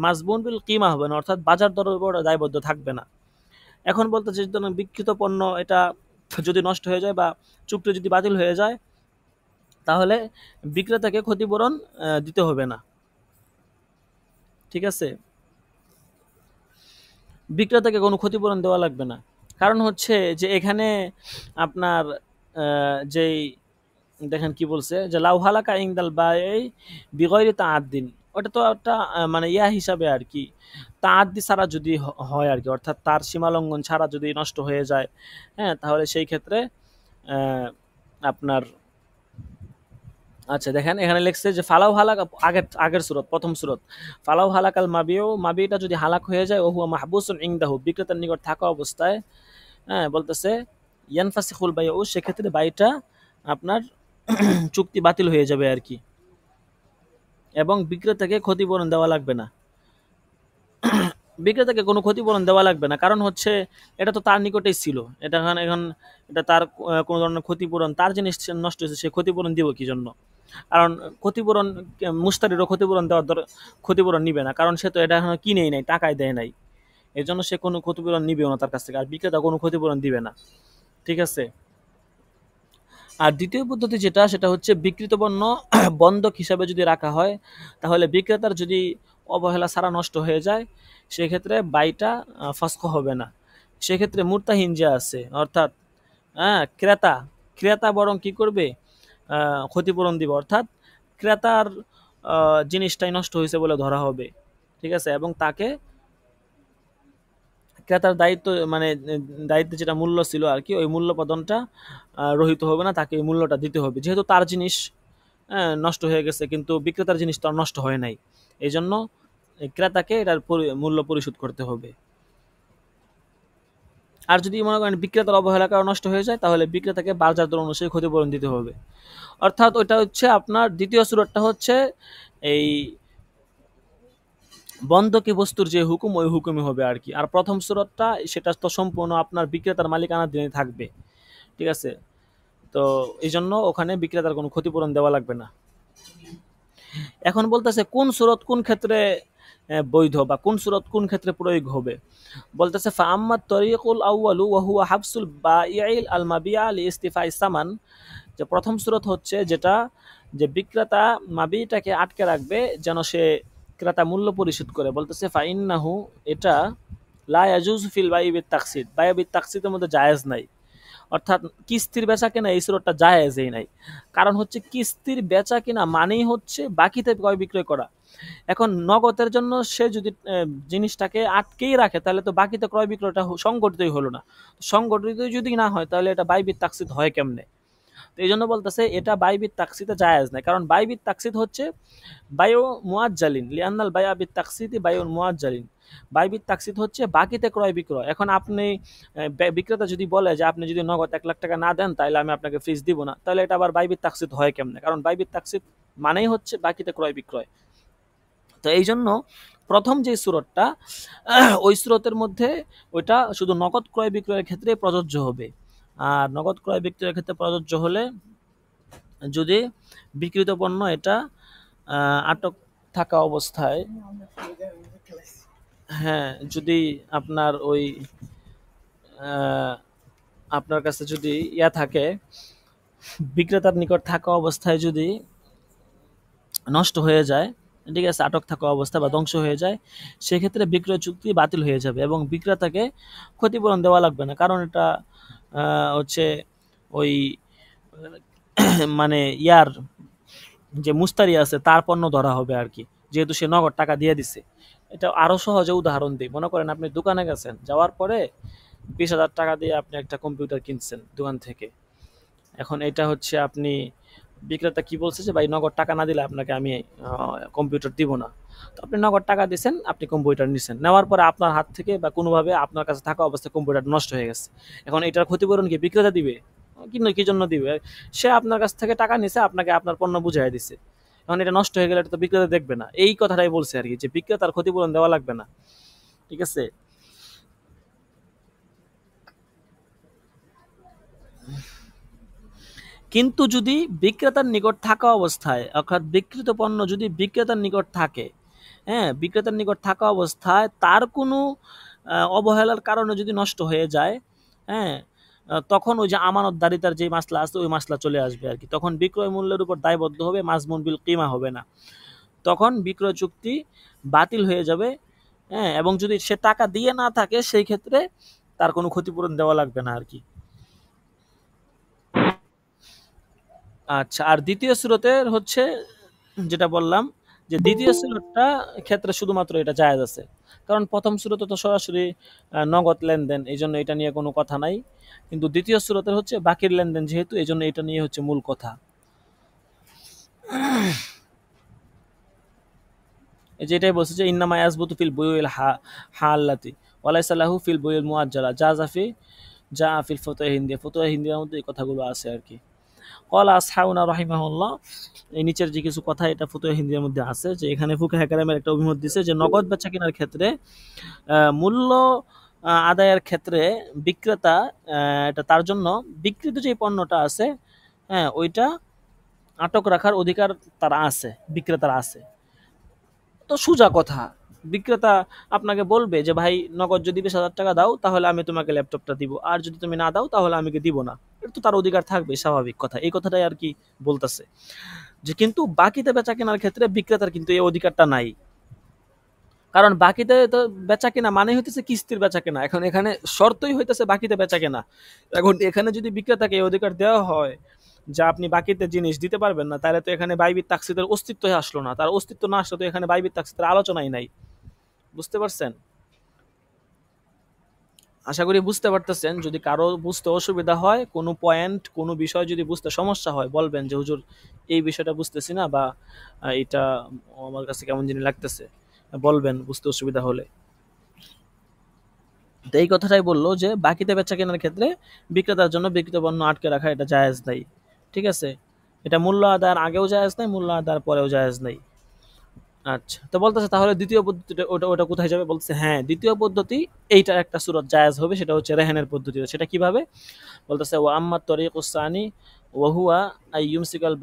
Speaker 3: মাজবুন বিল কিমা হবে না, অর্থাৎ বাজার দরের উপর দায়বদ্ধ থাকবে না। এখন বলতে যে বিক্রিত পণ্য এটা যদি নষ্ট হয়ে যায় বা চুক্তি যদি বাতিল হয়ে যায়, তাহলে বিক্রেতাকে ক্ষতিপূরণ দিতে হবে না। ঠিক আছে, বিক্রেতাকে কোনো ক্ষতিপূরণ দেওয়া লাগবে না। কারণ হচ্ছে যে এখানে আপনার যেই দেখেন কি বলছে, যে লাউহালাকা ইংদাল বাই বিগয়রি তাআদ্দিন, ওটা তো একটা মানে ইয়া হিসাবে আর কি, তাআদ্দি ছাড়া যদি হয় আর কি, অর্থাৎ তার সীমালঙ্ঘন ছাড়া যদি নষ্ট হয়ে যায়, তাহলে সেই ক্ষেত্রে আপনার, আচ্ছা দেখেন এখানে লিখছে যে ফালাউ হালাক, আগের সূরত, প্রথম সূরত, ফালাউ হালাকাল মাবিউ, মাবিটা যদি হালাক হয়ে যায়, ওহুয়া মাহবুসুন ইনদাহু, বিক্রেতার নিকট থাকা অবস্থায়, বলতেছে ইয়ানফাসিখুল বাইউ, সেক্ষেত্রে বাইটা আপনার চুক্তি বাতিল হয়ে যাবে আর কি, এবং বিক্রেতাকে ক্ষতিপূরণ দেওয়া লাগবে না। বিক্রেতাকে কোনো ক্ষতিপূরণ দেওয়া লাগবে না, কারণ হচ্ছে এটা তো তার নিকটেই ছিল, এটা এখন এটা তার কোনো ধরনের ক্ষতিপূরণ, তার জিনিস নষ্ট হয়েছে, সে ক্ষতিপূরণ দিব কি জন্য? কারণ ক্ষতিপূরণ মুস্তারিরও ক্ষতিপূরণ ক্ষতিপূরণ নিবে না, কারণ সে তো এটা এখন কিনেই নাই, টাকায় দেয় নাই, এই জন্য সে কোনো ক্ষতিপূরণ নিবেও না তার কাছ থেকে, আর বিক্রেতা কোনো ক্ষতিপূরণ দিবে না। ঠিক আছে, আর দ্বিতীয় পদ্ধতি যেটা, সেটা হচ্ছে বিক্রিত পণ্য বন্ধক হিসাবে যদি রাখা হয়, তাহলে বিক্রেতার যদি অবহেলা ছাড়া নষ্ট হয়ে যায়, সেক্ষেত্রে বাইটা ফসক হবে না। সেক্ষেত্রে মুরতাহিন যে আছে, অর্থাৎ ক্রেতা বরং কি করবে, ক্ষতিপূরণ দিবে, অর্থাৎ ক্রেতার জিনিসটাই নষ্ট হয়েছে বলে ধরা হবে। ঠিক আছে, এবং তাকে ক্রেতার দায়িত্ব, মানে দায়িত্বে যেটা মূল্য ছিল আর কি, ওই মূল্য প্রদানটা রহিত হবে না, তাকে এই মূল্যটা দিতে হবে, যেহেতু তার জিনিস নষ্ট হয়ে গেছে কিন্তু বিক্রেতার জিনিস তো নষ্ট হয় নাই, এই জন্য ক্রেতাকে এটার মূল্য পরিশোধ করতে হবে। আর যদি মনে করেন বিক্রেতার অবহেলা কারণে নষ্ট হয়ে যায়, তাহলে বিক্রেতাকে বাজার দর অনুসারে ক্ষতিপূরণ দিতে হবে। অর্থাৎ ওইটা হচ্ছে আপনার দ্বিতীয় সূরতটা হচ্ছে এই বন্ধকি বস্তুর যে হুকুম, ওই হুকুমই হবে আর কি। আর প্রথম সূরতটা সেটা তো সম্পূর্ণ আপনার বিক্রেতার মালিকানার দিনে থাকবে। ঠিক আছে, তো এই জন্য ওখানে বিক্রেতার কোনো ক্ষতিপূরণ দেওয়া লাগবে না। এখন বলতেছে কোন সূরত কোন ক্ষেত্রে বৈধ বা কোন সূরত কোন ক্ষেত্রে প্রয়োগ হবে। বলতেছে ফাআম্মাত তরিকুল আউয়ালু ওয়া হুয়া হাবসুল বাইইল আল মাবিয়া লিইস্তিফাই সামান, যে প্রথম সূরত হচ্ছে যেটা, যে বিক্রেতা মাবিটাকে আটকে রাখবে যেন সে ক্রেতা মূল্য পরিশোধ করে। বলতেছে ফাইন্নাহু, এটা লা ইয়াজুজু ফিল বাইই বিত তাকসিদ, বাইই বিত তাকসিদের মধ্যে জায়েজ নাই, অর্থাৎ কিস্তির বেচা কেনা এই সুরতটা জায়েজই নাই। কারণ হচ্ছে কিস্তির বেচা কেনা মানেই হচ্ছে বাকিতে ক্রয় বিক্রয় করা। এখন নগদের জন্য সে যদি জিনিসটাকে আটকেই রাখে তাহলে তো বাকিতে ক্রয় বিক্রয়টা সংগঠিতই হলো না। সংগঠিত যদি না হয় তাহলে এটা বাইবিত তাকসিদ হয় কেমনে? তো এই জন্য বলতেছে এটা বাইবিত তাকসিদে জায়েজ নাই। কারণ বাইবিত তাকসিদ হচ্ছে বায়ু মুআজ্জালিন, লিআন্নাল বাইআ বিত তাকসিদি বায়ুন মুআজ্জালিন। বাইবিত তাকসিদ হচ্ছে বাকিতে ক্রয় বিক্রয়। এখন আপনি বিক্রেতা যদি বলে যে আপনি যদি নগদ 1 লাখ টাকা না দেন তাহলে আমি আপনাকে ফ্রিজ দিব না, তাহলে এটা আবার বাইবিত তাকসিদ হয় কেমনে? কারণ বাইবিত তাকসিদ মানেই হচ্ছে বাকিতে ক্রয় বিক্রয়। তো এই জন্য প্রথম যে সুরতটা ওই সুরতের মধ্যে ওইটা শুধু নগদ ক্রয় বিক্রয়ের ক্ষেত্রে প্রযোজ্য হবে। আর নগদ ক্রয় বিক্রয়ের ক্ষেত্রে প্রযোজ্য হলে যদি বিক্রিত পণ্য এটা আটক থাকা অবস্থায়, হ্যাঁ, যদি আপনার ওই আপনার কাছে যদি থাকে বিক্রেতার নিকট থাকা অবস্থায় যদি নষ্ট হয়ে যায়, ঠিক আছে, আটক থাকা অবস্থা বা ধ্বংস হয়ে যায়, সেক্ষেত্রে বিক্রয় চুক্তি বাতিল হয়ে যাবে এবং বিক্রেতাকে ক্ষতিপূরণ দেওয়া লাগবে না। কারণ এটা হচ্ছে ওই মানে যে মুস্তারি আছে তার পণ্য ধরা হবে আর কি, যেহেতু সে নগদ টাকা দিয়ে দিছে। এটা আরো সহজে উদাহরণ দিই। মনে করেন আপনি দোকানে গেছেন, যাওয়ার পরে 20,000 টাকা দিয়ে আপনি একটা কম্পিউটার কিনছেন দোকান থেকে। এখন এটা হচ্ছে আপনি বিক্রেতা কি বলছে যে ভাই নগদ টাকা না দিলে আপনাকে আমি কম্পিউটার দিব না। তো আপনি নগদ টাকা দিয়েছেন, আপনি কম্পিউটার নিছেন, নেওয়ার পরে আপনার হাত থেকে বা কোনোভাবে আপনার কাছে থাকা অবস্থায় কম্পিউটার নষ্ট হয়ে গেছে। এখন এটার ক্ষতিপূরণ কি বিক্রেতা দিবে? কি জন্য দিবে? সে আপনার কাছ থেকে টাকা নিছে, আপনাকে আপনার পণ্য বুঝাই দিছে। এখন এটা নষ্ট হয়ে গেলে এটা তো বিক্রেতা দেখবে না। এই কথাটাই বলছে আর কি, যে বিক্রেতার ক্ষতিপূরণ দেওয়া লাগবে না। ঠিক আছে? কিন্তু যদি বিক্রেতার নিকট থাকা অবস্থায়, অর্থাৎ বিক্রিত পণ্য যদি বিক্রেতার নিকট থাকে, হ্যাঁ, বিক্রেতার নিকট থাকা অবস্থায় তার কোনো অবহেলার কারণে যদি নষ্ট হয়ে যায়, হ্যাঁ, তখন ওই যে আমানতদারিতার যে মাসলা আছে ওই মাসলা চলে আসবে আর কি। তখন বিক্রয় মূল্যের উপর দায়বদ্ধ হবে, মাজমুন বিল কিমা হবে না। তখন বিক্রয় চুক্তি বাতিল হয়ে যাবে, হ্যাঁ, এবং যদি সে টাকা দিয়ে না থাকে সেই ক্ষেত্রে তার কোনো ক্ষতিপূরণ দেওয়া লাগবে না আর কি। আচ্ছা, আর দ্বিতীয় সূরতের হচ্ছে যেটা বললাম যে দ্বিতীয় সূরতটা ক্ষেত্রে শুধুমাত্র এটা জায়েজ আছে। কারণ প্রথম সূরতে তো সরাসরি নগদ লেনদেন, এই জন্য এটা নিয়ে কোনো কথা নাই। কিন্তু দ্বিতীয় সূরতের হচ্ছে বাকির লেনদেন যেহেতু, এই জন্য এটা নিয়ে হচ্ছে মূল কথা। এই যে এটাই বলছে যে ইন্নামা ইয়াসবুতু ফিল বুয়ুল হালাতি ওয়ালাইসা লাহু ফিল বুয়ুল মুআজ্জালা যা ফিল ফতোয়া হিন্দিয়া। ফতোয়া হিন্দিয়ার মধ্যে এই কথাগুলো আছে আর কি। ক্বালা আসহাবুনা রাহিমাহুল্লাহ, এই নিচের যে কিছু কথা এটা ফতোয়া হিন্দিয়ার মধ্যে আছে, যে এখানে ফুকাহে কেরামের একটা অভিমত দিছে যে নগদ বেচা কেনার ক্ষেত্রে মূল্য আদায়ের ক্ষেত্রে বিক্রেতা এটা তার জন্য বিক্রিত যে পণ্যটা আছে, হ্যাঁ, ওইটা আটক রাখার অধিকার তার আছে, বিক্রেতার আছে। তো সোজা কথা, বিক্রেতা আপনাকে বলবে যে ভাই নগদ যদি 20,000 টাকা দাও তাহলে আমি তোমাকে ল্যাপটপটা দিব, আর যদি তুমি না দাও তাহলে আমি দিব না। এটা তো তার অধিকার থাকবে, স্বাভাবিক কথা। এই কথাটাই আর কি বলতেছে, যে কিন্তু বাকিতে বেচা কেনার ক্ষেত্রে বিক্রেতার কিন্তু এই অধিকারটা নাই। কারণ বাকিতে তো বেচা কেনা মানে হইতেছে কিস্তির বেচা কেনা। এখন এখানে শর্তই হইতেছে বাকিতে বেচা কেনা। এখন এখানে যদি বিক্রেতাকে এই অধিকার দেওয়া হয় যা আপনি বাকিতে জিনিস দিতে পারবেন না, তাহলে তো এখানে বাইবিত তাকসিদের অস্তিত্ব আসলো না। তার অস্তিত্ব না আসলে তো এখানে বাইবিত তাকসিদের আলোচনাই নাই। বুঝতে পারছেন? আশা করি বুঝতে পারতেছেন। যদি কারো বুঝতে অসুবিধা হয়, কোনো পয়েন্ট কোনো বিষয় যদি বুঝতে সমস্যা হয়, বলবেন যে হুজুর এই বিষয়টা বুঝতেছি না, বা এটা আমার কাছে কেমন জানি লাগতেছে, বলবেন বুঝতে অসুবিধা হলে। তো এই কথাটাই বললো যে বাকিতে বেচা কেনার ক্ষেত্রে বিক্রেতার জন্য বিক্রিত পণ্য আটকে রাখা এটা জায়েজ নাই। ঠিক আছে? এটা মূল্য আদায়ের আগেও জায়েজ নাই, মূল্য আদায়ের পরেও জায়েজ নাই। আচ্ছা, তো বলতেছে তাহলে দ্বিতীয় পদ্ধতিটা ওটা কোথায় যাবে? বলতেছে হ্যাঁ, দ্বিতীয় পদ্ধতি এইটার একটা সূরত জায়েজ হবে, সেটা হচ্ছে রেহানের পদ্ধতি। সেটা কিভাবে? বলতেছে ওয়া আম্মাত তরিকুস সানি ওয়া হুয়া আই ইউমসিকাল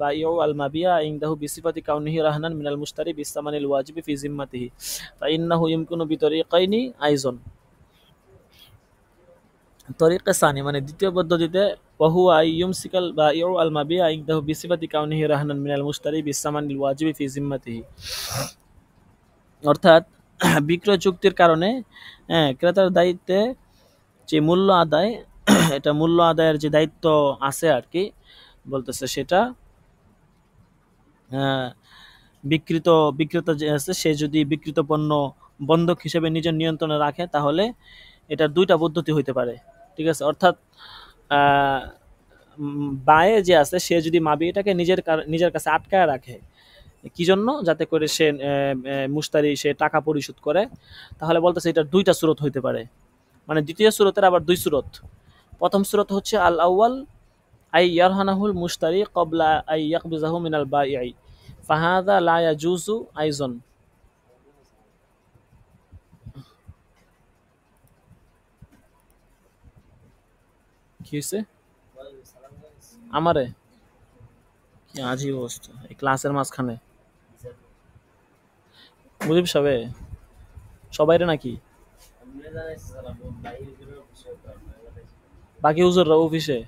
Speaker 3: বাইয়ু আল মাবিয়া ইনদাহু বিসিফাতি কাউনিহি রাহনান মিনাল মুশতারি বিসামানিল ওয়াজিবি ফি জিম্মাতিহি ফা ইন্নাহু ইমকুনু বিতরিকাইনি আইজন। তরিকা সানি মানে দ্বিতীয় পদ্ধতিতে ওয়াহুয়া আই ইউমসিকাল বাইয়ু আল মাবিয়া ইনদাহু বিসিফাতি কাউনিহি রাহনান মিনাল মুশতারি বিসামানিল ওয়াজিবি ফি জিম্মাতিহি। অর্থাৎ বিক্রয় চুক্তির কারণে ক্রেতার দায়িত্বে যে মূল্য আদায় এটা মূল্য আদায়ের যে দায়িত্ব আছে আর কি বলতেছে সেটা আহ, বিক্রেতা যে আছে সে যদি বিক্রিত পণ্য বন্ধক হিসেবে নিজের নিয়ন্ত্রণে রাখে তাহলে এটার দুইটা পদ্ধতি হইতে পারে। ঠিক আছে, অর্থাৎ বায়ে যে আছে সে যদি মাবিটাকে নিজের কাছে আটকায় রাখে কি জন্য, যাতে করে সে মুশতারি সে টাকা পরিশোধ করে, তাহলে বলতেছে এটার দুইটা সুরত হইতে পারে। মানে দ্বিতীয় সুরতের আবার দুই সুরত। প্রথম সুরত হচ্ছে আল আউয়াল আই ইয়ারহানাহুল মুশতারি ক্বাবলা আই ইয়াকবিজাহু মিনাল বাইই ফাহাদা লা ইয়াজুজু আইজন। কি হয়েছে আমারে? কি আজীব অবস্থা এই ক্লাসের মাঝখানে। মুজিব সাহেব সবাইরে নাকি বাকি হুজুররা অফিসে?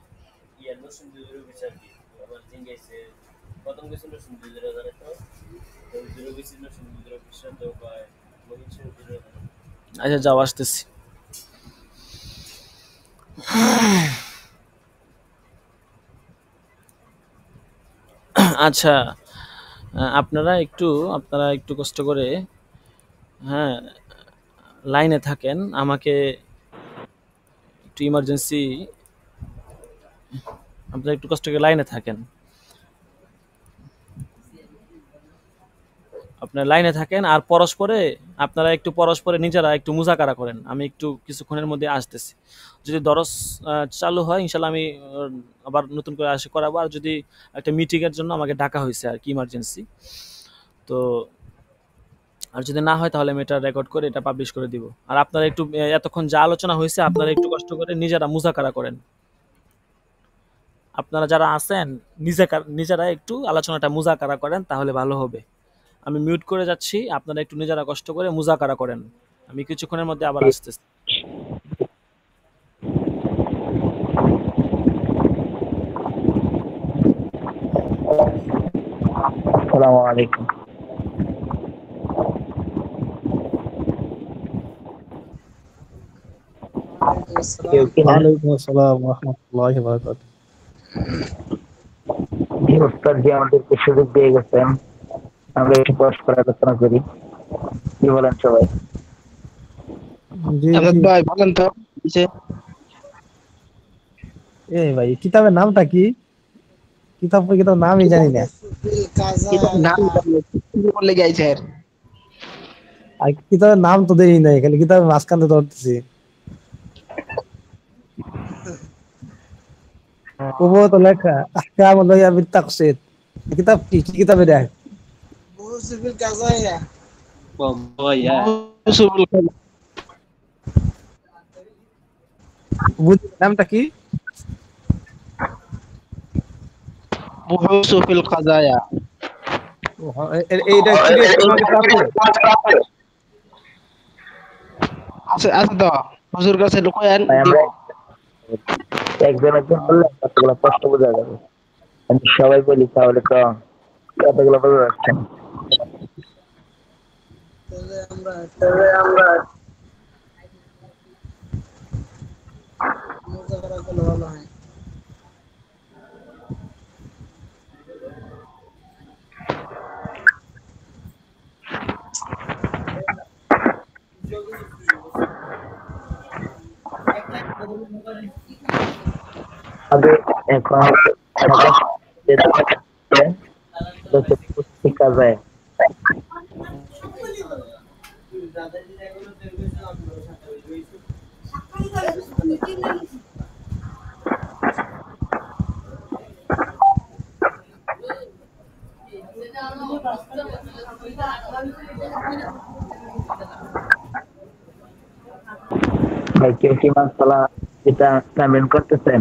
Speaker 3: আচ্ছা যাও, আসতেছি। আচ্ছা আপনারা একটু কষ্ট করে হ্যাঁ লাইনে থাকেন, আমাকে একটু ইমার্জেন্সি, আপনারা একটু কষ্ট করে লাইনে থাকেন। আপনারা লাইনে থাকেন আর আপনারা একটু পরস্পরে নিজেরা একটু মুজাকারা করেন। আমি একটু কিছুক্ষণের মধ্যে আসতেছি। যদি দরস চালু হয় ইনশাল্লাহ আমি আবার নতুন করে করাবো। আর যদি একটা মিটিংয়ের জন্য আমাকে ডাকা হয়েছে আর কি ইমার্জেন্সি, তো আর যদি না হয় তাহলে আমি এটা রেকর্ড করে এটা পাবলিশ করে দিব। আর আপনারা একটু এতক্ষণ যা আলোচনা হয়েছে আপনারা একটু কষ্ট করে নিজেরা মুজাকারা করেন। আপনারা যারা আছেন নিজেরা একটু আলোচনাটা মুজাকারা করেন তাহলে ভালো হবে। আমি মিউট করে যাচ্ছি, আপনারা একটু নিজেরা কষ্ট করে মুজাকারা করেন। আমি কিছুক্ষণের মধ্যে আবার আসতেছি।
Speaker 6: আসসালামু আলাইকুম।
Speaker 9: ওয়ালাইকুম আসসালাম ওয়া রাহমাতুল্লাহি ওয়া বারাকাতুহু।
Speaker 6: জি ওস্তাদ, যে আমাদেরকে সুযোগ দিয়ে গেছেন, আমরা একটু পরস্পর আলোচনা করি। কি বলেন সবাই?
Speaker 9: জি
Speaker 5: ভাই বলেন তো।
Speaker 9: ভাই কিতাবের নামটা কি? কিতাব নামই জানি না।
Speaker 5: নাম বললে গাইছে
Speaker 9: আর কিতাবের নাম তো দেরি নাই, খালি কিতাবের মাঝখানে ধরতেছি। ওবো তো লেখা আহকাম লইয়া বিতাকসিদ। কিতাব কি কিতাব এটা?
Speaker 1: মুসিফিল কাজায়া।
Speaker 9: নামটা কি?
Speaker 5: বুহুসুফিল কাজায়া।
Speaker 9: এইটা সিরিয়াস কোনো কিছু আছে?
Speaker 5: আছে আছে তো হুজুর কাছে লুকায়েন দিব।
Speaker 6: একজন বললে কতগুলো কষ্ট বোঝা যাবে। আমি সবাই বলি তাহলে তো কতগুলো বোঝা যাচ্ছে না।
Speaker 1: তাহলে আমরা মুজাকারা করলে ভালো হয়।
Speaker 6: আগে এখন শিক্ষা যায়। ভাই কেউ কি মাসালা এটা পেমেন্ট করতেছেন?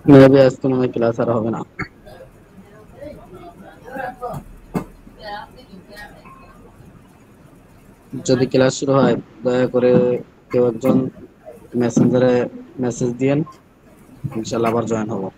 Speaker 10: মেবি আজকে মনে হয় ক্লাস আর হবে না। যদি ক্লাস শুরু হয় দয়া করে কেউ একজন মেসেঞ্জারে মেসেজ দিয়েন, ইনশাল্লাহ আবার জয়েন হবো।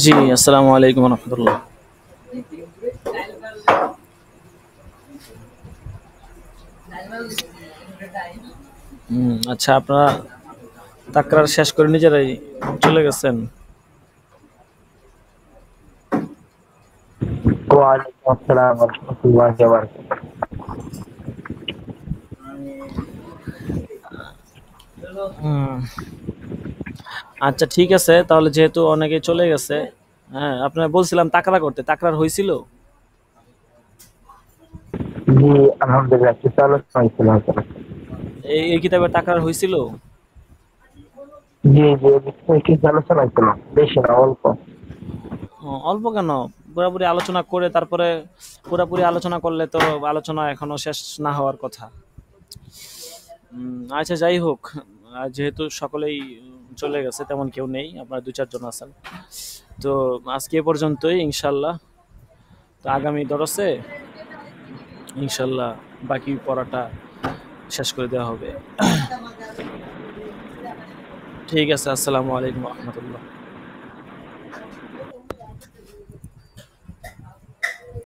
Speaker 3: জি, আসসালামু আলাইকুম রহমতুল্লাহ। আচ্ছা, আপনারা তাকরার শেষ করে নিজেরাই চলে গেছেন?
Speaker 6: ওয়ালাইকুম আসসালাম ওয়া রাহমাতুল্লাহি ওয়া বারাকাতুহু।
Speaker 3: আচ্ছা ঠিক আছে, তাহলে যেহেতু অনেকে চলে গেছে, হ্যাঁ আপনারা বলছিলাম তাকরা করতে, তাকরার হয়েছিল?
Speaker 6: জি আলহামদুলিল্লাহ, কিছু আলোচনা হয়েছিল হয়তো।
Speaker 3: এই কিতাবে তাকরার হয়েছিল?
Speaker 6: জি কিছু আলোচনা হয়েছিল, বেশি না, অল্প।
Speaker 3: অল্প কেন? পুরাপুরি আলোচনা করে তারপরে, পুরাপুরি আলোচনা করলে তো আলোচনা এখনো শেষ না হওয়ার কথা। আচ্ছা যাই হোক, যেহেতু সকলেই চলে গেছে, তেমন কেউ নেই, আপনারা 2-4 জন আছেন, তো আজকে এ পর্যন্তই ইনশাল্লাহ। তো আগামী দরসে ইনশাল্লাহ বাকি পড়াটা শেষ করে দেওয়া হবে। ঠিক আছে, আসসালামু আলাইকুম রহমতুল্লাহ।